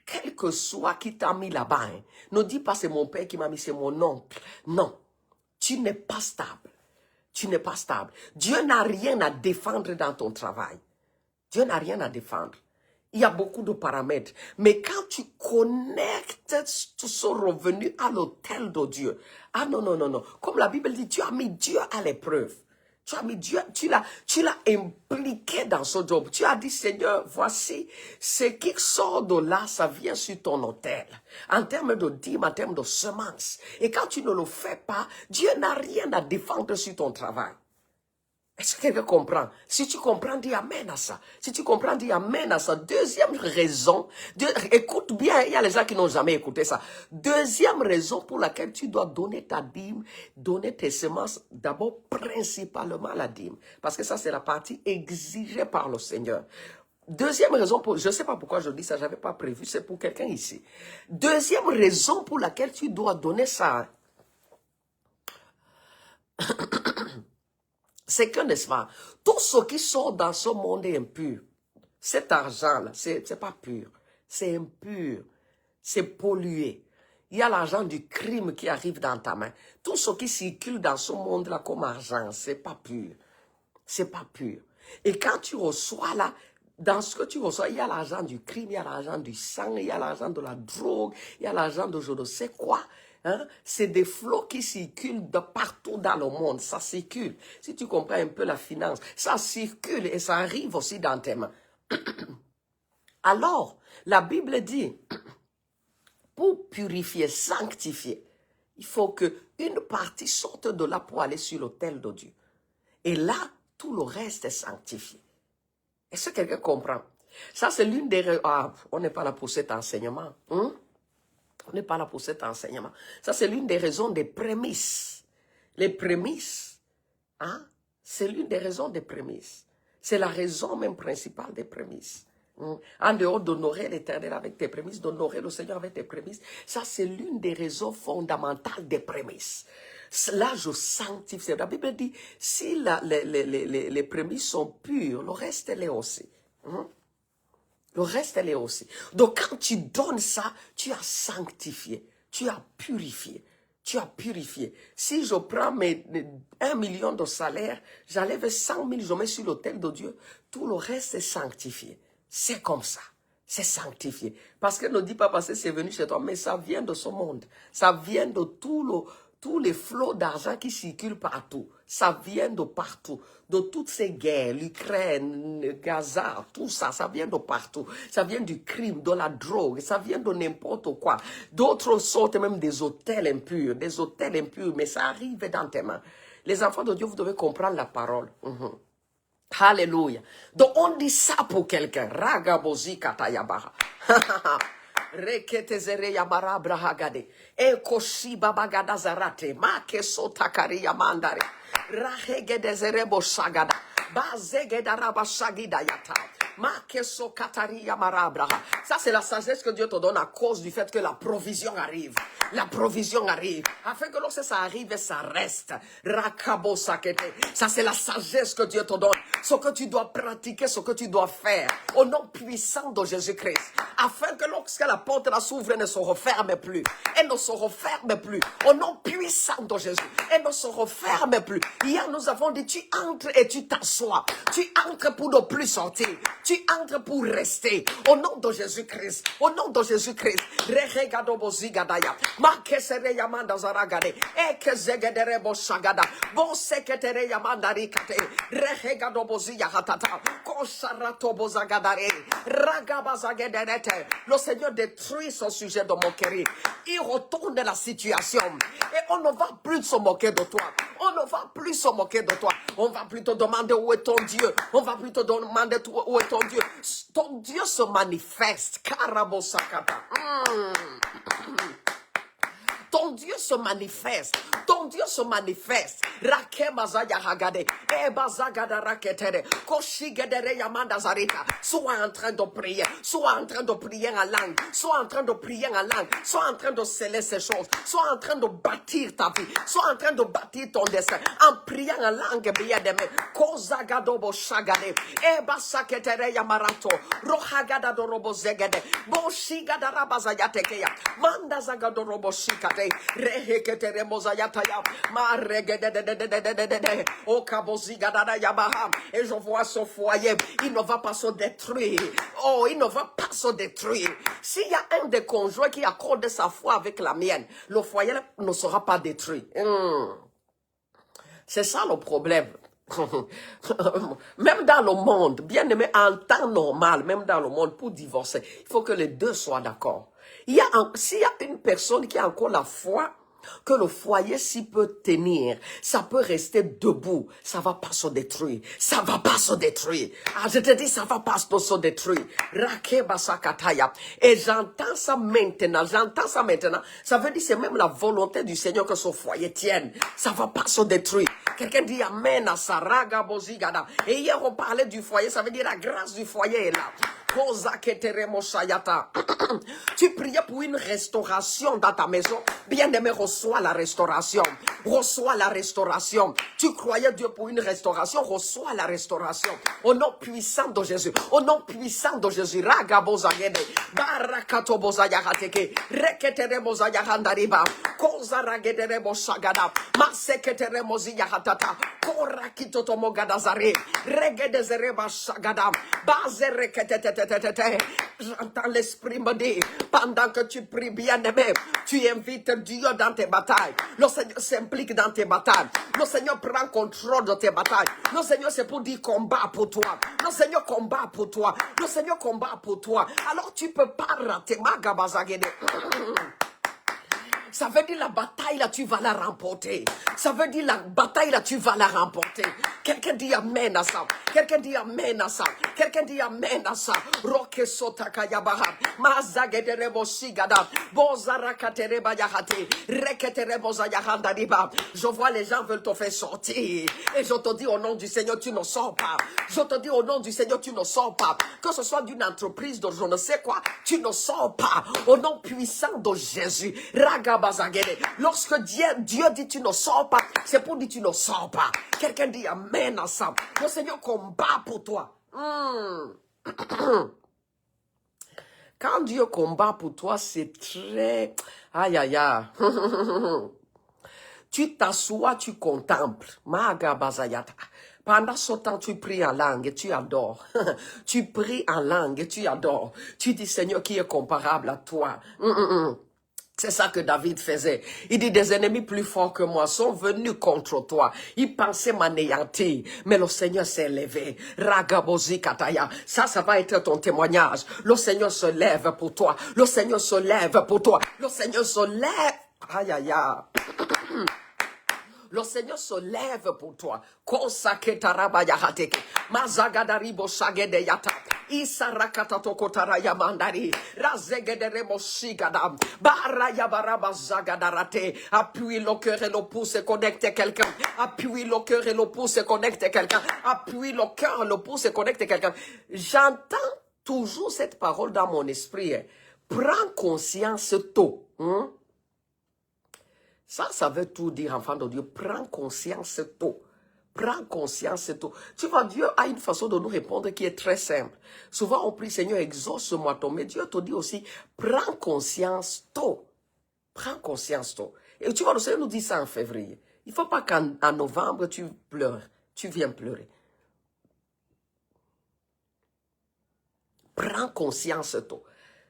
Speaker 1: quel que soit qui t'a mis là-bas, hein, ne dis pas c'est mon père qui m'a mis, c'est mon oncle. Non, tu n'es pas stable. Tu n'es pas stable. Dieu n'a rien à défendre dans ton travail. Dieu n'a rien à défendre. Il y a beaucoup de paramètres. Mais quand tu connectes ce revenu à l'autel de Dieu, ah non, non, non, non. Comme la Bible dit, tu as mis Dieu à l'épreuve. Tu as mis Dieu, tu l'as impliqué dans ce job. Tu as dit, Seigneur, voici, ce qui sort de là, ça vient sur ton autel. En termes de dîmes, en termes de semences. Et quand tu ne le fais pas, Dieu n'a rien à défendre sur ton travail. Est-ce que quelqu'un comprend? Si tu comprends, dis amen à ça. Si tu comprends, dis amen à ça. Deuxième raison, écoute bien, il y a les gens qui n'ont jamais écouté ça. Deuxième raison pour laquelle tu dois donner ta dîme, donner tes semences, d'abord principalement la dîme. Parce que ça, c'est la partie exigée par le Seigneur. Deuxième raison, je ne sais pas pourquoi je dis ça, je n'avais pas prévu, c'est pour quelqu'un ici. Deuxième raison pour laquelle tu dois donner ça, c'est que, n'est-ce pas, tout ce qui sort dans ce monde est impur. Cet argent-là, c'est pas pur, c'est impur, c'est pollué. Il y a l'argent du crime qui arrive dans ta main. Tout ce qui circule dans ce monde-là comme argent, c'est pas pur. C'est pas pur. Et quand tu reçois là, dans ce que tu reçois, il y a l'argent du crime, il y a l'argent du sang, il y a l'argent de la drogue, il y a l'argent de je ne sais quoi. Hein? C'est des flots qui circulent de partout dans le monde. Ça circule. Si tu comprends un peu la finance, ça circule et ça arrive aussi dans tes mains. Alors, la Bible dit, pour purifier, sanctifier, il faut qu'une partie sorte de là pour aller sur l'autel de Dieu. Et là, tout le reste est sanctifié. Est-ce que quelqu'un comprend? Ça, c'est l'une des... Ah, on n'est pas là pour cet enseignement. Hein? On n'est pas là pour cet enseignement. Ça, c'est l'une des raisons des prémices. Les prémices, hein? C'est l'une des raisons des prémices. C'est la raison même principale des prémices. En dehors d'honorer l'Éternel avec tes prémices, d'honorer le Seigneur avec tes prémices, ça c'est l'une des raisons fondamentales des prémices. Là, je sanctifie. La Bible dit, si les prémices sont pures, le reste, elle est aussi. Le reste, elle est aussi. Donc, quand tu donnes ça, tu as sanctifié, tu as purifié. Tu as purifié. Si je prends 1 million de salaire, j'enlève 100 000, je mets sur l'autel de Dieu, tout le reste est sanctifié. C'est comme ça. C'est sanctifié. Parce qu'elle ne dit pas parce que c'est venu chez toi, mais ça vient de ce monde. Ça vient de tous les flots d'argent qui circulent partout. Ça vient de partout. De toutes ces guerres, l'Ukraine, Gaza, tout ça, ça vient de partout. Ça vient du crime, de la drogue, ça vient de n'importe quoi. D'autres sortent même des hôtels impurs, mais ça arrive dans tes mains. Les enfants de Dieu, vous devez comprendre la parole. Alléluia. Donc on dit ça pour quelqu'un. Ragabozi katayabaha. Reketezere yamara brahagade. Ekoshi babagada zarate. Make sotakari yamandare. Rahegedezere boshagada. Bazegedara shagida yata. Makeso katari yamara braha. Ça c'est la sagesse que Dieu te donne à cause du fait que la provision arrive. La provision arrive. Afin que lorsque ça arrive, ça reste. Rakabo sakete. Ça c'est la sagesse que Dieu te donne. Ce que tu dois pratiquer, ce que tu dois faire. Au nom puissant de Jésus-Christ. Afin que lorsque la porte la s'ouvre, elle ne se referme plus. Elle ne se referme plus. Au nom puissant de Jésus. Elle ne se referme plus. Hier nous avons dit, tu entres et tu t'assois. Tu entres pour ne plus sortir. Tu entres pour rester. Au nom de Jésus-Christ. Au nom de Jésus-Christ. Regado bozigadaya. Makesere yamanda zaragade. Eke zegedere boshagada. Bon seketere yamanda rikate. Regado boziya hatata. Kosharato bozagadare. Ragabazagederete. Le Seigneur détruit son sujet de moquerie. Il retourne la situation. Et on ne va plus se moquer de toi. On ne va plus se moquer de toi. On va plutôt demander où est ton Dieu. On va plutôt demander où est ton Dieu. Ton Dieu se manifeste. Karabosakata. Ton Dieu se manifeste. Ton Dieu se manifeste. Rakebazaya hagade. Ebazagada raketere. Koshigedere yamanda zarita. Sois en train de prier. Sois en train de prier en langue. Sois en train de prier en langue. Sois en train de sceller ces choses. Sois en train de bâtir ta vie. Sois en train de bâtir ton destin. En priant en langue, bien aimé. Kozagado bo shagade. Ebasaketere yamarato. Rohagada do robo zegede. Boshigada rabazaya tekeya. Manda zagado robo shikade. Reheketere mozayataya. Ma regede. O kabozigada yabaha. Et je vois son foyer. Il ne va pas se détruire. Oh, il ne va pas se détruire. S'il y a un des conjoints qui accorde sa foi avec la mienne, le foyer ne sera pas détruit. C'est ça le problème. Même dans le monde, bien aimé, en temps normal, même dans le monde, pour divorcer, il faut que les deux soient d'accord. S'il y a une personne qui a encore la foi que le foyer s'y peut tenir, ça peut rester debout, ça va pas se détruire, ça va pas se détruire. Ah, je te dis, ça va pas se détruire. Rakebasakataya. Et j'entends ça maintenant, Ça veut dire c'est même la volonté du Seigneur que ce foyer tienne. Ça va pas se détruire. Quelqu'un dit amen à ça, ragabozigada. Et hier on parlait du foyer, ça veut dire la grâce du foyer est là. Tu priais pour une restauration dans ta maison. Bien-aimé, reçois la restauration. Reçois la restauration. Tu croyais Dieu pour une restauration, reçois la restauration. Au nom puissant de Jésus. Au nom puissant de Jésus. Ragabozagede. Barakatobozayakateke. Reketeremozayakandariba. Kozaragederemosagada. Maseketeremoziyakatata. Korakitotomogadazare. Regedezereba sagada. J'entends l'esprit me dire, pendant que tu pries, bien-aimé, tu invites Dieu dans tes batailles. Le Seigneur s'implique dans tes batailles. Le Seigneur prend contrôle de tes batailles. Le Seigneur, c'est pour dire combat pour toi. Le Seigneur combat pour toi. Le Seigneur combat pour toi. Alors tu peux pas rater. Magabazagede. Ça veut dire la bataille là, tu vas la remporter. Ça veut dire la bataille là, tu vas la remporter. Quelqu'un dit amen à ça. Quelqu'un dit amen à ça. Quelqu'un dit amen à ça. Roke sotaka yabaha. Mazagederebo sigada. Bozarakatereba yahate. Reketerebo zayahanda. Je vois les gens veulent te faire sortir. Et je te dis au nom du Seigneur, tu ne sors pas. Je te dis au nom du Seigneur, tu ne sors pas. Que ce soit d'une entreprise, de je ne sais quoi, tu ne sors pas. Au nom puissant de Jésus. Lorsque Dieu dit tu ne sors pas, c'est pour dire tu ne sors pas. Quelqu'un dit amen ensemble. Le Seigneur combat pour toi. Quand Dieu combat pour toi, c'est très... Aïe, aïe, aïe. Tu t'assois, tu contemples. Magabazayata. Pendant ce temps, tu pries en langue et tu adores. Tu pries en langue et tu adores. Tu dis, Seigneur, qui est comparable à toi? C'est ça que David faisait. Il dit, des ennemis plus forts que moi sont venus contre toi. Ils pensaient m'anéantir, mais le Seigneur s'est levé. Ragabozi kataya. Ça va être ton témoignage. Le Seigneur se lève pour toi. Le Seigneur se lève pour toi. Le Seigneur se lève. Aïe, aïe, aïe. Le Seigneur se lève pour toi. Mazagadaribo sagede yata. Isarakatokotara yamandari. Razegederemo shigadam. Barayabaraba zagadarate. Appuie le cœur et le pouce et connecte quelqu'un. Appuie le cœur et le pouce et connecte quelqu'un. Appuie le cœur, le pouce et connecte quelqu'un. J'entends toujours cette parole dans mon esprit. Prends conscience tôt. Ça veut tout dire, enfant de Dieu. Prends conscience tôt. Prends conscience tôt. Tu vois, Dieu a une façon de nous répondre qui est très simple. Souvent, on prie, Seigneur, exauce-moi tôt. Mais Dieu te dit aussi, prends conscience tôt. Prends conscience tôt. Et tu vois, le Seigneur nous dit ça en février. Il ne faut pas qu'en novembre, tu pleures. Tu viens pleurer. Prends conscience tôt.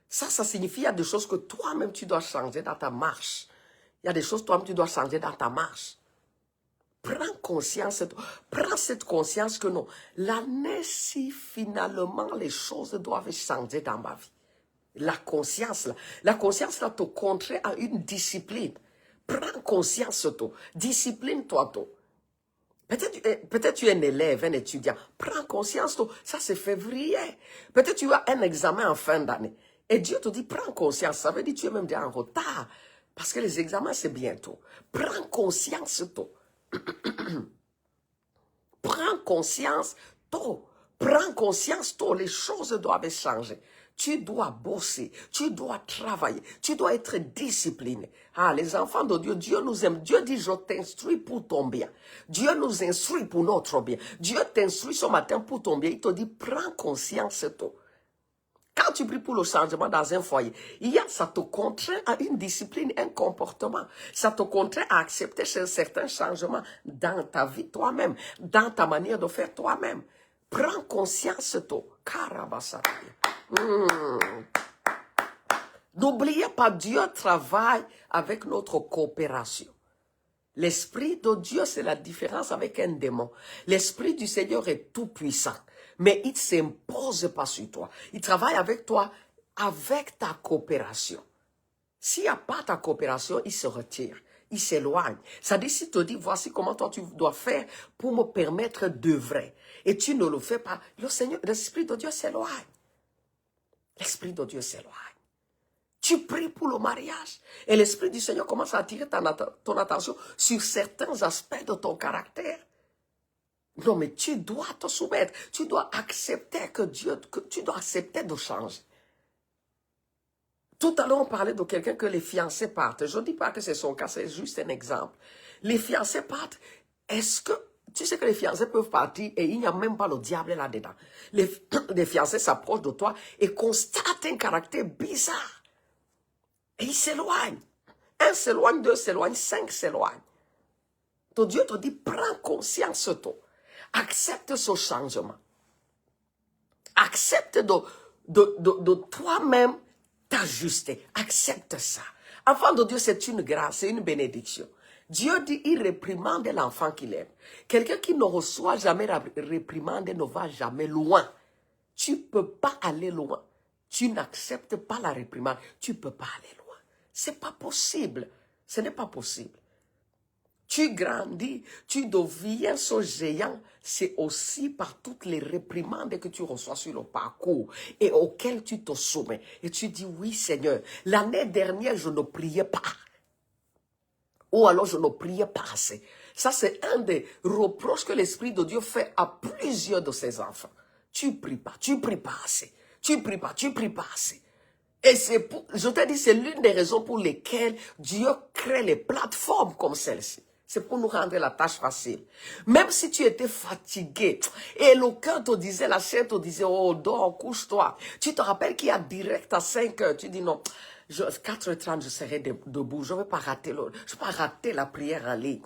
Speaker 1: Ça signifie qu'il y a des choses que toi-même, tu dois changer dans ta marche. Il y a des choses, toi-même, tu dois changer dans ta marche. Prends conscience, prends cette conscience que non, l'année, si finalement les choses doivent changer dans ma vie. La conscience, là, te contraint à une discipline. Prends conscience, toi. Discipline-toi, toi. Peut-être tu es un élève, un étudiant. Prends conscience, toi. Ça, c'est février. Peut-être tu as un examen en fin d'année. Et Dieu te dit, prends conscience. Ça veut dire que tu es même déjà en retard. Parce que les examens, c'est bientôt. Prends conscience tôt. Prends conscience tôt. Prends conscience tôt. Les choses doivent changer. Tu dois bosser. Tu dois travailler. Tu dois être discipliné. Ah, les enfants de Dieu, Dieu nous aime. Dieu dit, je t'instruis pour ton bien. Dieu nous instruit pour notre bien. Dieu t'instruit ce matin pour ton bien. Il te dit, prends conscience tôt. Quand tu pries pour le changement dans un foyer, ça te contraint à une discipline, un comportement. Ça te contraint à accepter certains changements dans ta vie toi-même, dans ta manière de faire toi-même. Prends conscience tôt. N'oubliez pas, Dieu travaille avec notre coopération. L'Esprit de Dieu, c'est la différence avec un démon. L'Esprit du Seigneur est tout puissant. Mais il ne s'impose pas sur toi. Il travaille avec toi, avec ta coopération. S'il n'y a pas ta coopération, il se retire. il s'éloigne. Ça dit, si te dit, voici comment toi tu dois faire pour me permettre d'œuvrer. Et tu ne le fais pas. Le Seigneur, l'Esprit de Dieu s'éloigne. L'Esprit de Dieu s'éloigne. Tu pries pour le mariage. Et l'Esprit du Seigneur commence à attirer ton attention sur certains aspects de ton caractère. Non, mais tu dois te soumettre. Tu dois accepter que tu dois accepter de changer. Tout à l'heure, on parlait de quelqu'un que les fiancés partent. Je ne dis pas que c'est son cas, c'est juste un exemple. Les fiancés partent. Est-ce que, tu sais que les fiancés peuvent partir et il n'y a même pas le diable là-dedans. Les fiancés s'approchent de toi et constatent un caractère bizarre. Et ils s'éloignent. Un s'éloigne, deux s'éloignent, cinq s'éloignent. Ton Dieu te dit, prends conscience de toi. Accepte ce changement. Accepte de toi-même t'ajuster. Accepte ça. Enfant de Dieu, c'est une grâce, c'est une bénédiction. Dieu dit, il réprimande l'enfant qu'il aime. Quelqu'un qui ne reçoit jamais la réprimande ne va jamais loin. Tu ne peux pas aller loin. Tu n'acceptes pas la réprimande. Tu ne peux pas aller loin. Ce n'est pas possible. Ce n'est pas possible. Tu grandis, tu deviens ce géant, c'est aussi par toutes les réprimandes que tu reçois sur le parcours et auxquelles tu te soumets. Et tu dis, oui Seigneur, l'année dernière je ne priais pas. Ou alors je ne priais pas assez. Ça c'est un des reproches que l'Esprit de Dieu fait à plusieurs de ses enfants. Tu pries pas assez. Tu pries pas assez. Et je te dis, c'est l'une des raisons pour lesquelles Dieu crée les plateformes comme celle-ci. C'est pour nous rendre la tâche facile. Même si tu étais fatigué et le cœur te disait, la chair te disait, oh, dors, couche-toi. Tu te rappelles qu'il y a direct à 5 heures. Tu dis non, 4h30, je serai debout. Je ne vais pas rater la prière en ligne.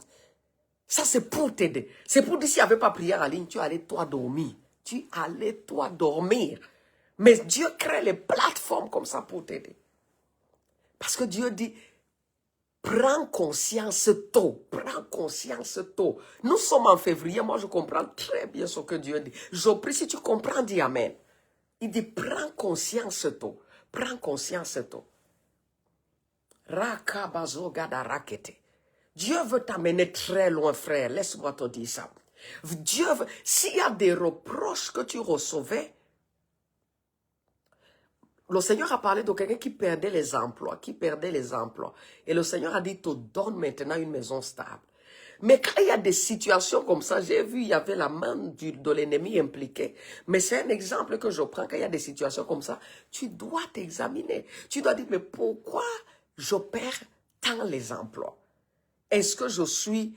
Speaker 1: Ça, c'est pour t'aider. C'est pour dire, s'il n'y avait pas prière en ligne, tu allais toi dormir. Mais Dieu crée les plateformes comme ça pour t'aider. Parce que Dieu dit, prends conscience tôt. Prends conscience tôt. Nous sommes en février. Moi, je comprends très bien ce que Dieu dit. Je prie, si tu comprends, dis Amen. Il dit, prends conscience tôt. Prends conscience tôt. Dieu veut t'amener très loin, frère. Laisse-moi te dire ça. Dieu veut, s'il y a des reproches que tu recevais, le Seigneur a parlé de quelqu'un qui perdait les emplois, Et le Seigneur a dit, te donne maintenant une maison stable. Mais quand il y a des situations comme ça, j'ai vu, il y avait la main de l'ennemi impliquée. Mais c'est un exemple que je prends. Quand il y a des situations comme ça, tu dois t'examiner. Tu dois dire, mais pourquoi je perds tant les emplois? Est-ce que je suis,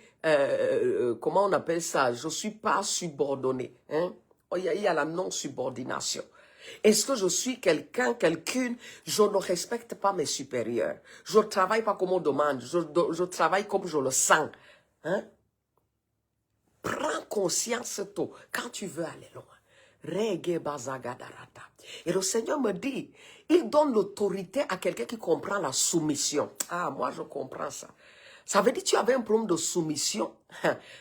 Speaker 1: comment on appelle ça? Je ne suis pas subordonné. Hein? Il y a la non-subordination. Est-ce que je suis quelqu'une, je ne respecte pas mes supérieurs. Je ne travaille pas comme on demande, je travaille comme je le sens. Hein? Prends conscience tôt quand tu veux aller loin. Et le Seigneur me dit, il donne l'autorité à quelqu'un qui comprend la soumission. Ah, moi je comprends ça. Ça veut dire que tu avais un problème de soumission.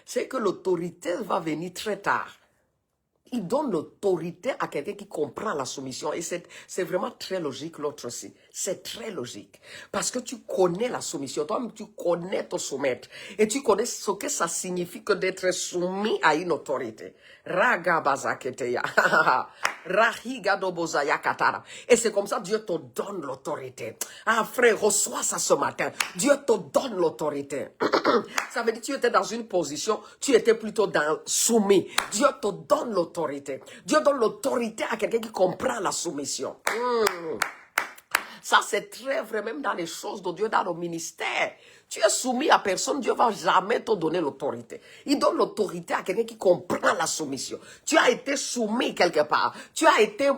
Speaker 1: C'est que l'autorité va venir très tard. Il donne l'autorité à quelqu'un qui comprend la soumission. Et c'est vraiment très logique, l'autre aussi. C'est très logique. Parce que tu connais la soumission. Toi-même, tu connais te soumettre. Et tu connais ce que ça signifie que d'être soumis à une autorité. Ragabazaketeya. Rahigadobozaya katara. Et c'est comme ça Dieu te donne l'autorité. Ah frère, reçois ça ce matin. Dieu te donne l'autorité. Ça veut dire que tu étais dans une position, tu étais plutôt soumis. Dieu te donne l'autorité. Dieu donne l'autorité à quelqu'un qui comprend la soumission. Ça, c'est très vrai, même dans les choses de Dieu, dans le ministère. Tu es soumis à personne, Dieu ne va jamais te donner l'autorité. Il donne l'autorité à quelqu'un qui comprend la soumission. Tu as été soumis quelque part. Tu as été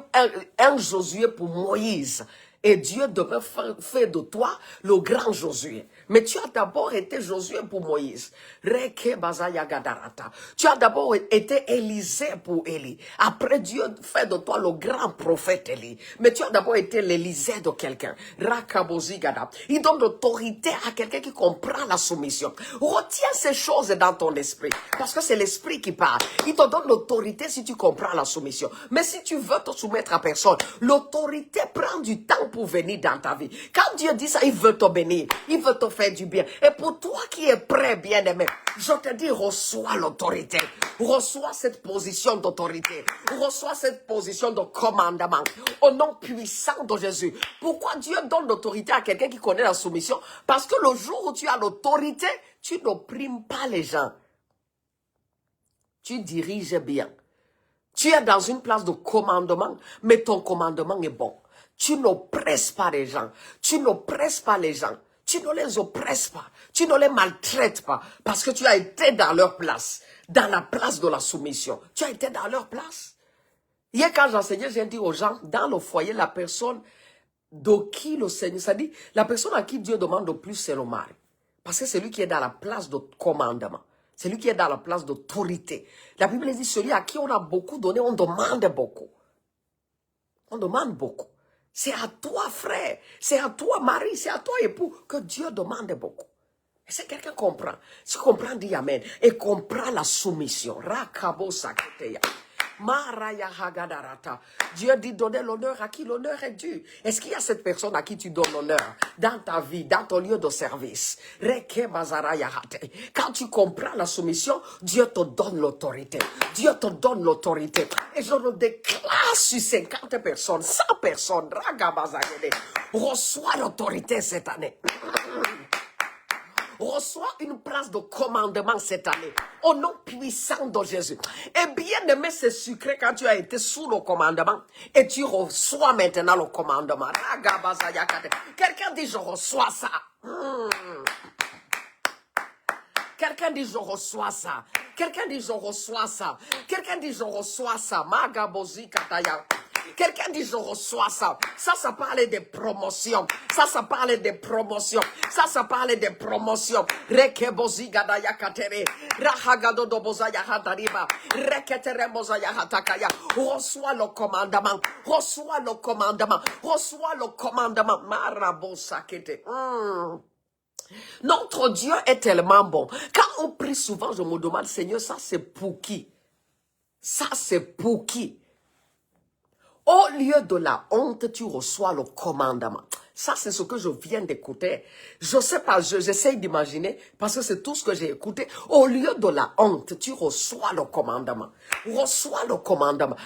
Speaker 1: un Josué pour Moïse. Et Dieu devait faire de toi le grand Josué. Mais tu as d'abord été Josué pour Moïse. Tu as d'abord été Élisée pour Élie. Après, Dieu fait de toi le grand prophète Élie. Mais tu as d'abord été l'Élysée de quelqu'un. Il donne l'autorité à quelqu'un qui comprend la soumission. Retiens ces choses dans ton esprit. Parce que c'est l'esprit qui parle. Il te donne l'autorité si tu comprends la soumission. Mais si tu veux te soumettre à personne, l'autorité prend du temps pour venir dans ta vie. Quand Dieu dit ça, il veut te bénir. Il veut te faire fait du bien. Et pour toi qui es prêt, bien-aimé, je te dis, reçois l'autorité. Reçois cette position d'autorité. Reçois cette position de commandement. Au nom puissant de Jésus. Pourquoi Dieu donne l'autorité à quelqu'un qui connaît la soumission? Parce que le jour où tu as l'autorité, tu n'opprimes pas les gens. Tu diriges bien. Tu es dans une place de commandement, mais ton commandement est bon. Tu n'oppresses pas les gens. Tu n'oppresses pas les gens. Tu ne les oppresses pas. Tu ne les maltraites pas. Parce que tu as été dans leur place. Dans la place de la soumission. Tu as été dans leur place. Hier, quand j'enseignais, j'ai dit aux gens, dans le foyer, la personne de qui le Seigneur, ça dit, la personne à qui Dieu demande le plus, c'est le mari. Parce que c'est lui qui est dans la place de commandement. C'est lui qui est dans la place d'autorité. La Bible dit, celui à qui on a beaucoup donné, on demande beaucoup. On demande beaucoup. C'est à toi, frère. C'est à toi, mari. C'est à toi, époux, que Dieu demande beaucoup. Et si quelqu'un comprend, si comprend, dit Amen. Et comprend la soumission. Rakabo saketeya. Maraya hagadarata. Dieu dit donner l'honneur à qui l'honneur est dû. Est-ce qu'il y a cette personne à qui tu donnes l'honneur dans ta vie, dans ton lieu de service? Reke bazaraya hate. Quand tu comprends la soumission, Dieu te donne l'autorité. Dieu te donne l'autorité. Et je le déclare sur 50 personnes, 100 personnes. Ragabazagede. Reçois l'autorité cette année. Reçois une place de commandement cette année, au nom puissant de Jésus. Et bien aimé, c'est sucré quand tu as été sous le commandement et tu reçois maintenant le commandement. Quelqu'un dit, je reçois ça. Quelqu'un dit, je reçois ça. Quelqu'un dit, je reçois ça. Quelqu'un dit, je reçois ça. Magabozi kataya. Quelqu'un dit, je reçois ça. Ça parle des promotions. Ça parle des promotions. Ça parle des promotions. Rekebozi gadaya katere. Rahagado dobozaya hatariba. Reketere mozaya hatakaya. Reçois le commandement. Reçois le commandement. Reçois le commandement. Marabosa kete. Notre Dieu est tellement bon. Quand on prie souvent, je me demande, Seigneur, ça c'est pour qui? Ça c'est pour qui? Au lieu de la honte, tu reçois le commandement. Ça, c'est ce que je viens d'écouter. Je ne sais pas, j'essaie d'imaginer, parce que c'est tout ce que j'ai écouté. Au lieu de la honte, tu reçois le commandement. Reçois le commandement.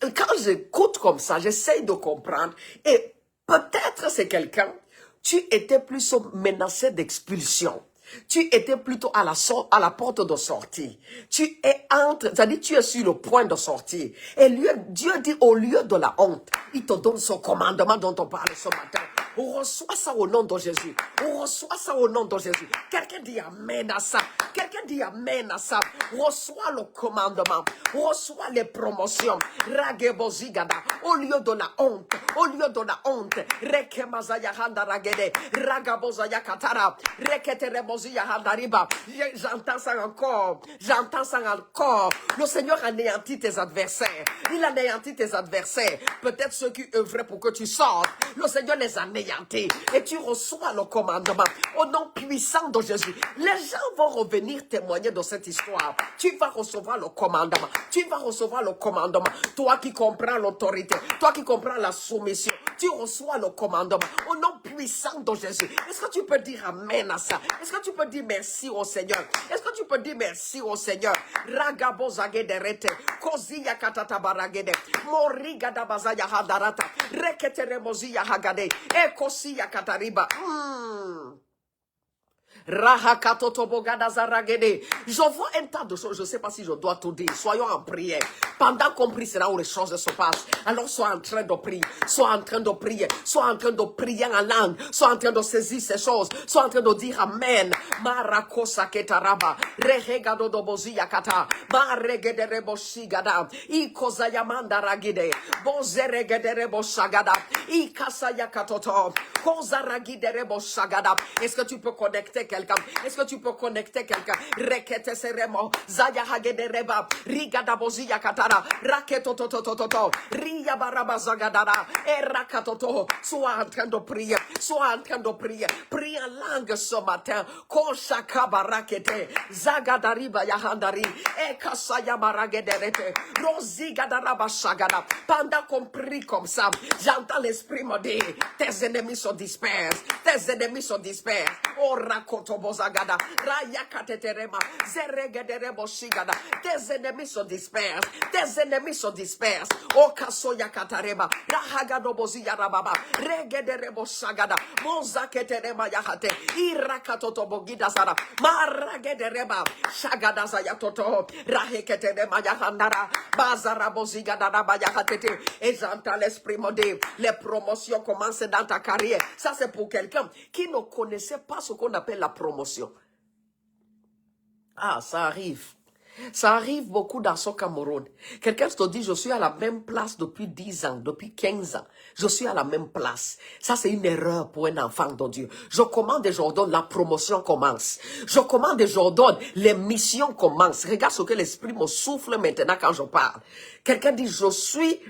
Speaker 1: Quand j'écoute comme ça, j'essaie de comprendre. Et peut-être c'est quelqu'un, tu étais plus menacé d'expulsion. Tu étais plutôt à la porte de sortie. Tu es c'est-à-dire tu es sur le point de sortir. Et Dieu dit au lieu de la honte, il te donne son commandement dont on parle ce matin. On reçoit ça au nom de Jésus. On reçoit ça au nom de Jésus. Quelqu'un dit amen à ça. Quelqu'un dit amen à ça. Reçois le commandement. Reçois les promotions. Ragebozigada. Au lieu de la honte. Au lieu de la honte. Rekemazaya handa ragede. Ragabozaya katara. Reketeremozia handariba. J'entends ça encore. J'entends ça encore. Le Seigneur anéantit tes adversaires. Il anéantit tes adversaires. Peut-être ceux qui œuvraient pour que tu sortes. Le Seigneur les anéantit. Et tu reçois le commandement au nom puissant de Jésus. Les gens vont revenir témoigner de cette histoire. Tu vas recevoir le commandement. Tu vas recevoir le commandement. Toi qui comprends l'autorité, toi qui comprends la soumission, tu reçois le commandement au nom puissant de Jésus. Est-ce que tu peux dire amen à ça? Est-ce que tu peux dire merci au Seigneur? Est-ce que tu peux dire merci au Seigneur? Ragabo zagederete, koziya katata baragede, moriga dabazaya hadarata, reketere moziya hagade, ekosia katariba. Je vois un tas de choses, je ne sais pas si je dois tout dire. Soyons en prière. Pendant qu'on prie, c'est là où les choses se passent. Alors sois en train de prier, sois en train de prier, sois en train de prier en langue, sois en train de saisir ces choses, sois en train de dire Amen. Marakosa ketaraba, rehegado dobozia kata, maregederebo shigada, ikozayamanda ragide, bozeregederebo shagada, ikasaya katoto, kozaragiderebo shagada. Est-ce que tu peux connecter quelqu'un? Est-ce que tu peux connecter quelqu'un? Rekete seremo, zaya hagedereba, rigada bozia katara, raketototototo, ria baraba zagadara, erakatoto. Sois en train de prier, sois en train de prier. Prie en langue ce matin. Koshaka barakete, zagadariba yahandari, ekasaya maragederete, rozigadaraba shagada. Pendant qu'on prie comme ça, j'entends l'esprit me dire, tes ennemis sont disperses, tes ennemis sont disperses. Oh rakoto bozagada, rayakateterema, zeregederebo shigada. Tes ennemis sont disperses, tes ennemis sont disperses. Oh kasoya katareba, rahagado boziyarababa, regederebo shagada, mozaketerema yahate, irakatoto bogida sara, maragedereba, shagada zayatoto, raheketerema yahandara, bazara bozigada rabayahate. Et j'entends l'esprit me dire, les promotions commencent dans ta carrière. Ça c'est pour quelqu'un qui ne connaissait pas ce qu'on appelle la promotion. Ah, ça arrive. Ça arrive beaucoup dans ce Cameroun. Quelqu'un te dit, je suis à la même place depuis 10 ans, depuis 15 ans. Je suis à la même place. Ça, c'est une erreur pour un enfant de Dieu. Je commande et j'ordonne, la promotion commence. Je commande et j'ordonne, les missions commencent. Regarde ce que l'esprit me souffle maintenant quand je parle. Quelqu'un dit, je suis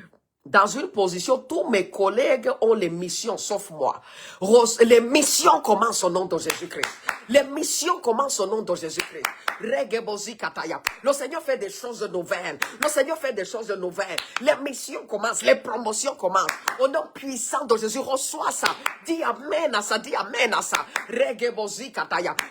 Speaker 1: dans une position, tous mes collègues ont les missions, sauf moi. Les missions commencent au nom de Jésus-Christ. Les missions commencent au nom de Jésus-Christ. Le Seigneur fait des choses nouvelles. Le Seigneur fait des choses nouvelles. Les missions commencent, les promotions commencent. Au nom puissant de Jésus, reçois ça. Dis amen à ça, dis amen à ça.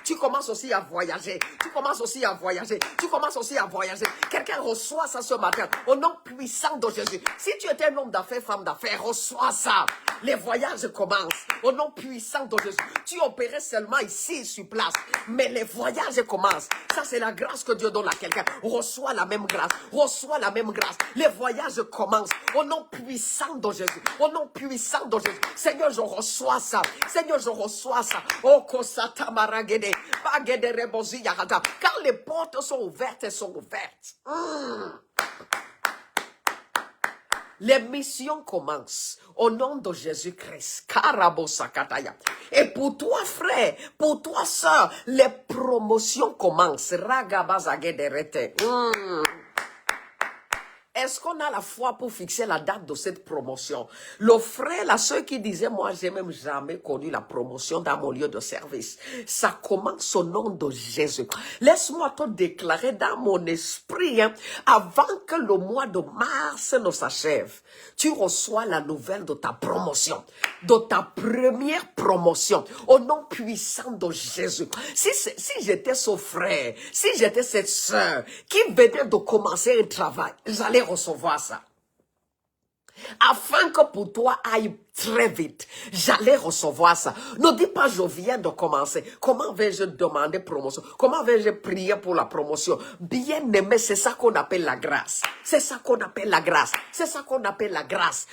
Speaker 1: Tu commences aussi à voyager. Tu commences aussi à voyager. Tu commences aussi à voyager. Quelqu'un reçoit ça ce matin. Au nom puissant de Jésus. Si tu étais un homme d'affaires, femme d'affaires, reçois ça. Les voyages commencent. Au nom puissant de Jésus. Tu opérais seulement ici sur place. Mais les voyages commencent. Ça, c'est la grâce que Dieu donne à quelqu'un. Reçois la même grâce. Reçois la même grâce. Les voyages commencent. Au nom puissant de Jésus. Au nom puissant de Jésus. Seigneur, je reçois ça. Seigneur, je reçois ça. Oh, Kosata Maragede. Bagede Rebozi Yahata. Quand les portes sont ouvertes, elles sont ouvertes. Les missions commencent au nom de Jésus-Christ. Karabosakataya. Et pour toi, frère, pour toi, sœur, les promotions commencent. Ragabazagederete. Est-ce qu'on a la foi pour fixer la date de cette promotion? Le frère, là, ceux qui disaient, moi, j'ai même jamais connu la promotion dans mon lieu de service. Ça commence au nom de Jésus. Laisse-moi te déclarer dans mon esprit, hein, avant que le mois de mars ne s'achève, tu reçois la nouvelle de ta promotion, de ta première promotion, au nom puissant de Jésus. Si j'étais ce frère, si j'étais cette sœur qui venait de commencer un travail, j'allais recevoir ça. Afin que pour toi aille très vite, j'allais recevoir ça. Ne dis pas je viens de commencer. Comment vais-je demander promotion? Comment vais-je prier pour la promotion? Bien aimé, c'est ça qu'on appelle la grâce. C'est ça qu'on appelle la grâce. C'est ça qu'on appelle la grâce.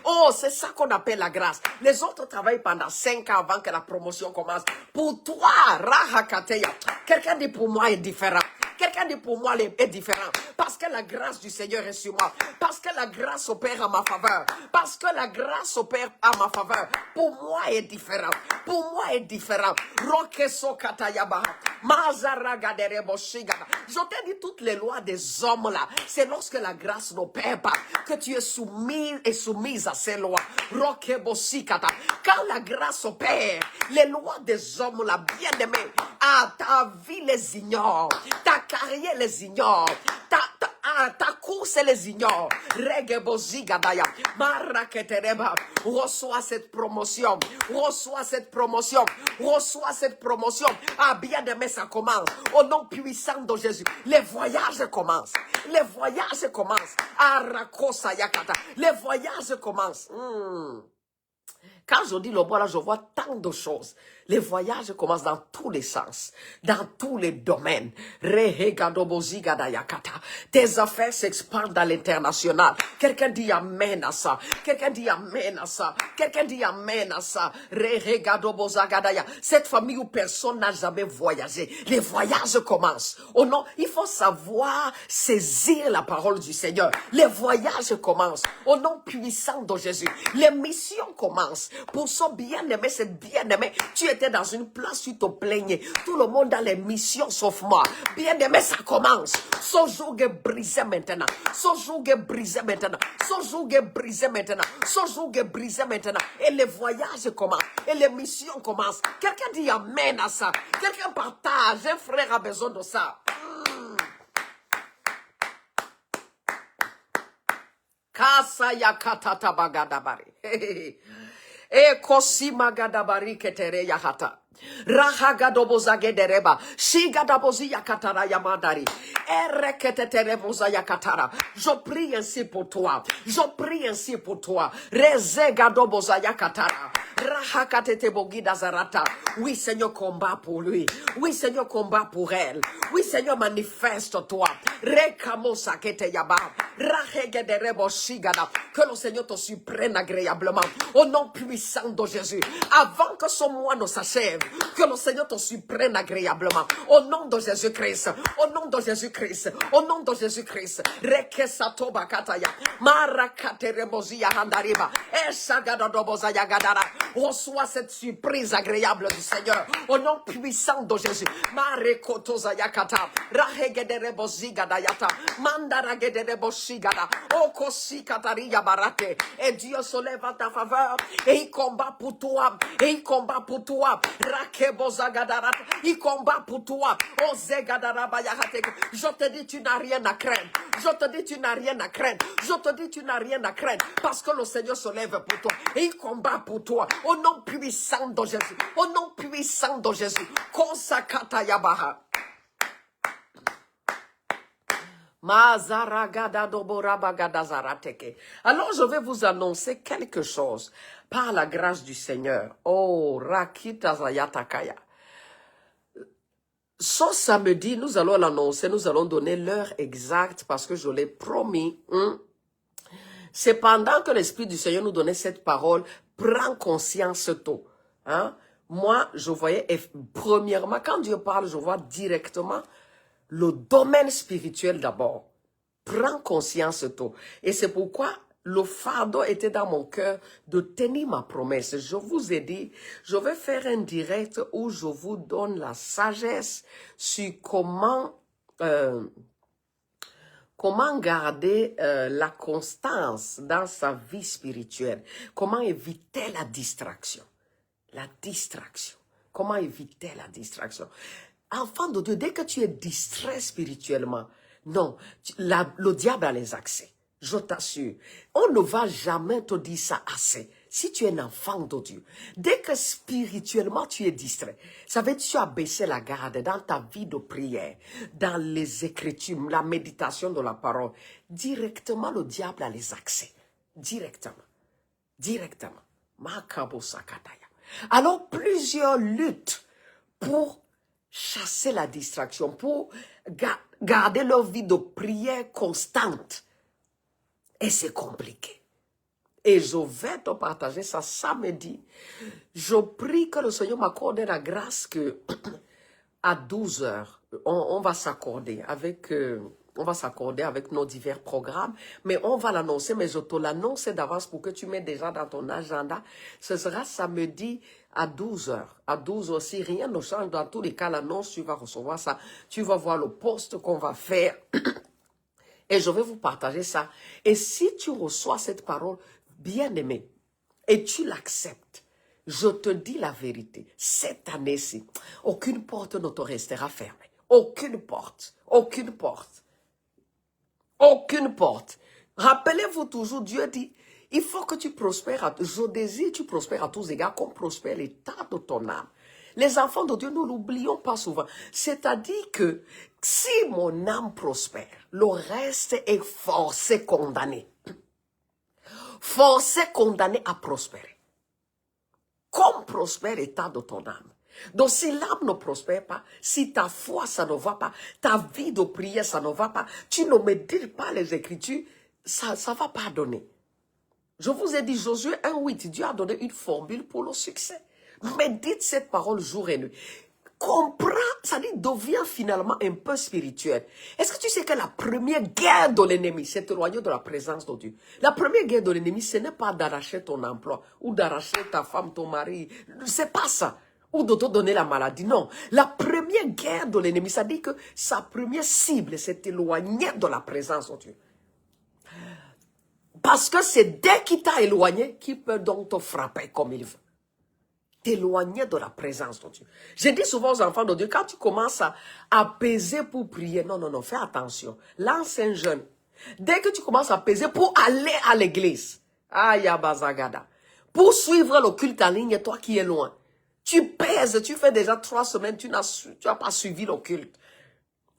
Speaker 1: Oh, c'est ça qu'on appelle la grâce. Les autres travaillent pendant 5 ans avant que la promotion commence. Pour toi, Rahakateya, quelqu'un dit pour moi est différent. Quelqu'un dit pour moi est différent. Parce que la grâce du Seigneur est sur moi. Parce que la grâce opère à ma faveur. Parce que la grâce opère à ma faveur. Pour moi est différent. Pour moi est différent. Rokeso katayaba. Mazaragadere shigada. Je t'ai dit toutes les lois des hommes là. C'est lorsque la grâce n'opère pas que tu es soumis et soumise à ces lois. Rokebosikata. Quand la grâce opère, les lois des hommes là, bien aimés, ta vie les ignore. Ta carrière les ignore. Ta course les ignore. Regebozigadaya. Maraketereba. Reçois cette promotion. Reçois cette promotion. Reçois cette promotion. Ah, bien aimé, ça commence. Au nom puissant de Jésus. Les voyages commencent. Les voyages commencent. Arakosa yakata. Les voyages commencent. Quand je dis le bois là, je vois tant de choses. Les voyages commencent dans tous les sens, dans tous les domaines. Tes affaires s'expandent dans l'international. Quelqu'un dit amen à ça. Quelqu'un dit amen à ça. Quelqu'un dit amen à ça. Cette famille où personne n'a jamais voyagé. Les voyages commencent. Oh non, il faut savoir saisir la parole du Seigneur. Les voyages commencent. Au nom puissant de Jésus. Les missions commencent. Pour son bien-aimé, c'est bien-aimé. Tu étais dans une place, tu te plaignais. Tout le monde a les missions sauf moi. Bien aimé, ça commence. Ce jour est brisé maintenant. Ce jour est brisé maintenant. Ce jour est brisé maintenant. Ce jour est brisé maintenant. Et les voyages commencent. Et les missions commencent. Quelqu'un dit amen à ça. Quelqu'un partage. Un frère a besoin de ça. Kasa ya katata bagadabari. E kosi magadabari ketere ya hata. Rahagadoboza gedereba. Shigadabozi yakatara yamadari. Ereketetereboza yakatara. Je prie ainsi pour toi. Je prie ainsi pour toi. Rezegadoboza yakatara. Rahakatetebogidazarata. Oui, Seigneur, combat pour lui. Oui, Seigneur, combat pour elle. Oui, Seigneur, manifeste-toi. Rekamosa kete yaba. Rahegederebo shigada. Que le Seigneur te surprenne agréablement. Au nom puissant de Jésus. Avant que ce mois ne s'achève. Que le Seigneur te surprenne agréablement. Au nom de Jésus-Christ. Au nom de Jésus-Christ. Au nom de Jésus-Christ. Rekesato bakataya. Marakaterebosia handariba. Esagadadoboza yagadara. Reçois cette surprise agréable du Seigneur. Au nom puissant de Jésus. Marekotoza yakata. Rahegederebozigadayata. Mandaragederebosigada. Okosikataria barate. Et Dieu se lève en ta faveur. Et il combat pour toi. Et il combat pour toi. Rakebozagadarata. Il combat pour toi. Ozegadaраbayahate. Je te dis, tu n'as rien à craindre. Je te dis, tu n'as rien à craindre. Je te dis, tu n'as rien à craindre. Parce que le Seigneur se lève pour toi. Et il combat pour toi. Au nom puissant de Jésus. Au nom puissant de Jésus. Konsakata yabaha. Alors je vais vous annoncer quelque chose par la grâce du Seigneur. Oh, Rakita Zayatakaya. Ce samedi, nous allons l'annoncer, nous allons donner l'heure exacte parce que je l'ai promis. C'est pendant que l'Esprit du Seigneur nous donnait cette parole, prends conscience tôt. Hein? Moi, je voyais, premièrement, quand Dieu parle, je vois directement le domaine spirituel d'abord. Prends conscience tôt. Et c'est pourquoi le fardeau était dans mon cœur de tenir ma promesse. Je vous ai dit, je vais faire un direct où je vous donne la sagesse sur comment garder la constance dans sa vie spirituelle. Comment éviter la distraction. La distraction. Comment éviter la distraction. Enfant de Dieu, dès que tu es distrait spirituellement, non, le diable a les accès. Je t'assure. On ne va jamais te dire ça assez. Si tu es un enfant de Dieu, dès que spirituellement tu es distrait, ça veut dire que tu as baissé la garde dans ta vie de prière, dans les écritures, la méditation de la parole. Directement, le diable a les accès. Directement. Directement. Makabo sakataya. Alors, plusieurs luttes pour chasser la distraction, pour garder leur vie de prière constante. Et c'est compliqué. Et je vais te partager ça samedi. Je prie que le Seigneur m'accorde la grâce que à 12 heures, on va s'accorder avec... on va s'accorder avec nos divers programmes, mais on va l'annoncer, mais je te l'annonce d'avance pour que tu mettes déjà dans ton agenda. Ce sera samedi à 12 heures. À 12 heures, si rien ne change, dans tous les cas, l'annonce, tu vas recevoir ça. Tu vas voir le post qu'on va faire. Et je vais vous partager ça. Et si tu reçois cette parole, bien aimée, et tu l'acceptes, je te dis la vérité. Cette année-ci, aucune porte ne te restera fermée. Aucune porte. Aucune porte. Aucune porte. Rappelez-vous toujours, Dieu dit, il faut que tu prospères. Je désire que tu prospères à tous égards, comme prospère l'état de ton âme. Les enfants de Dieu, nous l'oublions pas souvent. C'est-à-dire que si mon âme prospère, le reste est forcé, condamné. Forcé, condamné à prospérer. Comme prospère l'état de ton âme. Donc si l'âme ne prospère pas, si ta foi ça ne va pas, ta vie de prière ça ne va pas, tu ne médites pas les Écritures, ça ne va pas donner. Je vous ai dit Josué 1:8, Dieu a donné une formule pour le succès. Médite cette parole jour et nuit. Comprends, ça dit devient finalement un peu spirituel. Est-ce que tu sais que la première guerre de l'ennemi, c'est éloigner de la présence de Dieu. La première guerre de l'ennemi, ce n'est pas d'arracher ton emploi ou d'arracher ta femme, ton mari. C'est pas ça. ou de te donner la maladie. Non, la première guerre de l'ennemi, ça dit que sa première cible, c'est t'éloigner de la présence de Dieu. Parce que c'est dès qu'il t'a éloigné qu'il peut donc te frapper comme il veut. T'éloigner de la présence de Dieu. Je dis souvent aux enfants de Dieu, quand tu commences à apaiser pour prier, non, non, non, fais attention. Lance un jeûne. Dès que tu commences à apaiser pour aller à l'église, Ayabazagada, pour suivre le culte en ligne, toi qui es loin, tu pèses, tu fais déjà 3 semaines, tu n'as pas suivi le culte.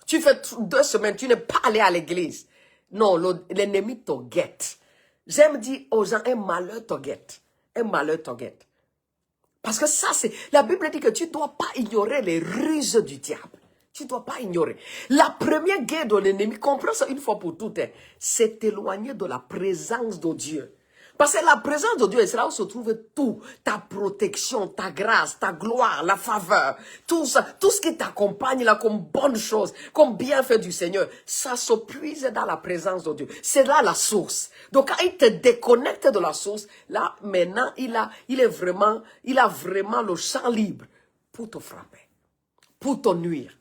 Speaker 1: Tu fais 2 semaines, tu n'es pas allé à l'église. Non, l'ennemi te guette. J'aime dire aux gens, un malheur te guette. Un malheur te guette. Parce que ça, c'est... La Bible dit que tu ne dois pas ignorer les ruses du diable. Tu ne dois pas ignorer. La première guerre de l'ennemi, comprends ça une fois pour toutes, c'est éloigner de la présence de Dieu. Parce que la présence de Dieu, c'est là où se trouve tout. Ta protection, ta grâce, ta gloire, la faveur. Tout ça, tout ce qui t'accompagne là comme bonne chose, comme bienfait du Seigneur. Ça se puise dans la présence de Dieu. C'est là la source. Donc quand il te déconnecte de la source, là maintenant, il a vraiment le champ libre pour te frapper, pour te nuire.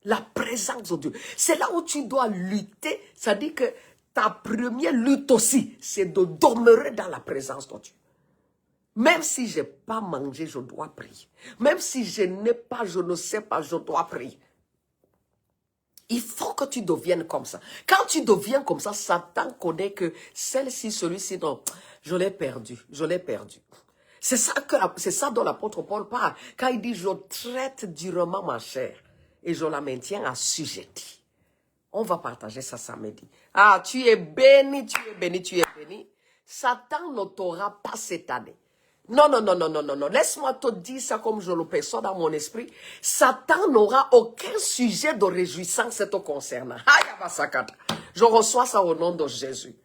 Speaker 1: La présence de Dieu. C'est là où tu dois lutter. Ça dit que ta première lutte aussi, c'est de demeurer dans la présence de Dieu. Même si je n'ai pas mangé, je dois prier. Même si je n'ai pas, je ne sais pas, je dois prier. Il faut que tu deviennes comme ça. Quand tu deviens comme ça, Satan connaît que celle-ci, celui-ci, non, je l'ai perdu, je l'ai perdu. C'est ça dont l'apôtre Paul parle. Quand il dit, je traite durement ma chair et je la maintiens assujettie. On va partager ça samedi. Ah, tu es béni, tu es béni, tu es béni. Satan ne t'aura pas cette année. Non, non, non, non, non, non, non. Laisse-moi te dire ça comme je le perçois dans mon esprit. Satan n'aura aucun sujet de réjouissance te concernant. Je reçois ça au nom de Jésus.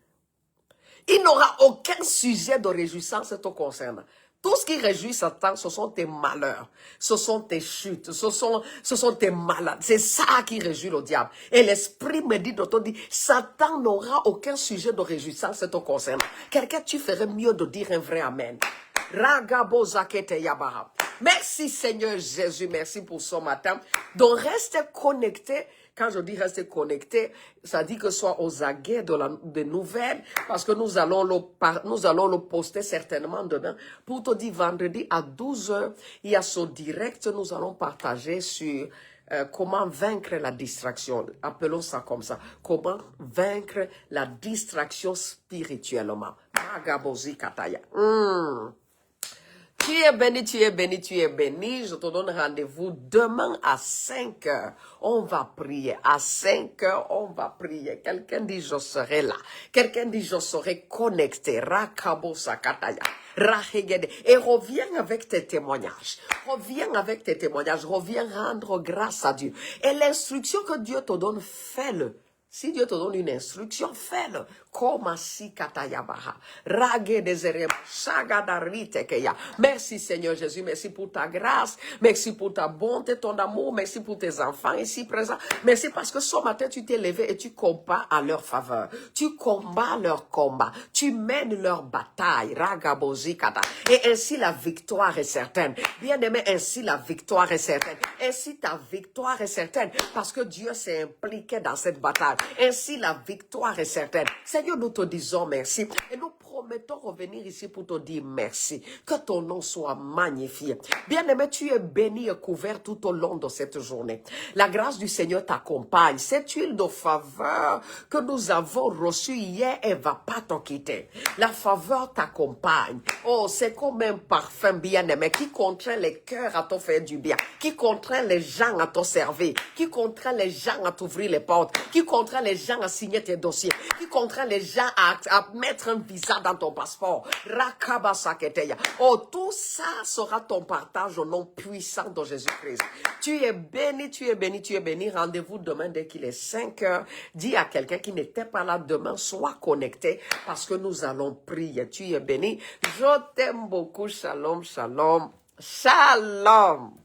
Speaker 1: Il n'aura aucun sujet de réjouissance te concernant. Tout ce qui réjouit Satan, ce sont tes malheurs, ce sont tes chutes, ce sont tes malades. C'est ça qui réjouit le diable. Et l'esprit me dit, Satan n'aura aucun sujet de réjouissance te concernant. Quelqu'un, tu ferais mieux de dire un vrai amen. Merci Seigneur Jésus, merci pour ce matin. Donc reste connecté. Quand je dis rester connecté, ça dit que soit aux aguets des nouvelles, parce que nous allons le poster certainement demain. Pour te dire, vendredi à 12h, il y a ce direct, nous allons partager sur comment vaincre la distraction. Appelons ça comme ça. Comment vaincre la distraction spirituellement. Magabozi Kataya. Tu es béni, tu es béni, tu es béni. Je te donne rendez-vous demain à 5h. On va prier. À 5h, on va prier. Quelqu'un dit, je serai là. Quelqu'un dit, je serai connecté. Rakabo Sakataya. Rahegede. Et reviens avec tes témoignages. Reviens avec tes témoignages. Reviens rendre grâce à Dieu. Et l'instruction que Dieu te donne, fais-le. Si Dieu te donne une instruction, fais-le. Merci Seigneur Jésus, merci pour ta grâce, merci pour ta bonté, ton amour, merci pour tes enfants ici présents. Merci parce que ce matin tu t'es levé et tu combats à leur faveur. Tu combats leur combat, tu mènes leur bataille. Et ainsi la victoire est certaine. Bien-aimé, ainsi la victoire est certaine. Ainsi ta victoire est certaine parce que Dieu s'est impliqué dans cette bataille. Ainsi la victoire est certaine. Seigneur, nous te disons merci et nous promettons revenir ici pour te dire merci. Que ton nom soit magnifié. Bien-aimé, tu es béni et couvert tout au long de cette journée. La grâce du Seigneur t'accompagne. Cette huile de faveur que nous avons reçue hier, elle ne va pas te quitter. La faveur t'accompagne. Oh, c'est comme un parfum bien-aimé qui contraint les cœurs à te faire du bien, qui contraint les gens à te servir, qui contraint les gens à t'ouvrir les portes, qui contraint les gens à signer tes dossiers, qui contraint les gens à mettre un visa dans ton passeport. Rakabasaketeya. Oh, tout ça sera ton partage au nom puissant de Jésus-Christ. Tu es béni, tu es béni, tu es béni. Rendez-vous demain dès qu'il est 5h. Dis à quelqu'un qui n'était pas là demain, sois connecté parce que nous allons prier. Tu es béni. Je t'aime beaucoup. Shalom, shalom, shalom.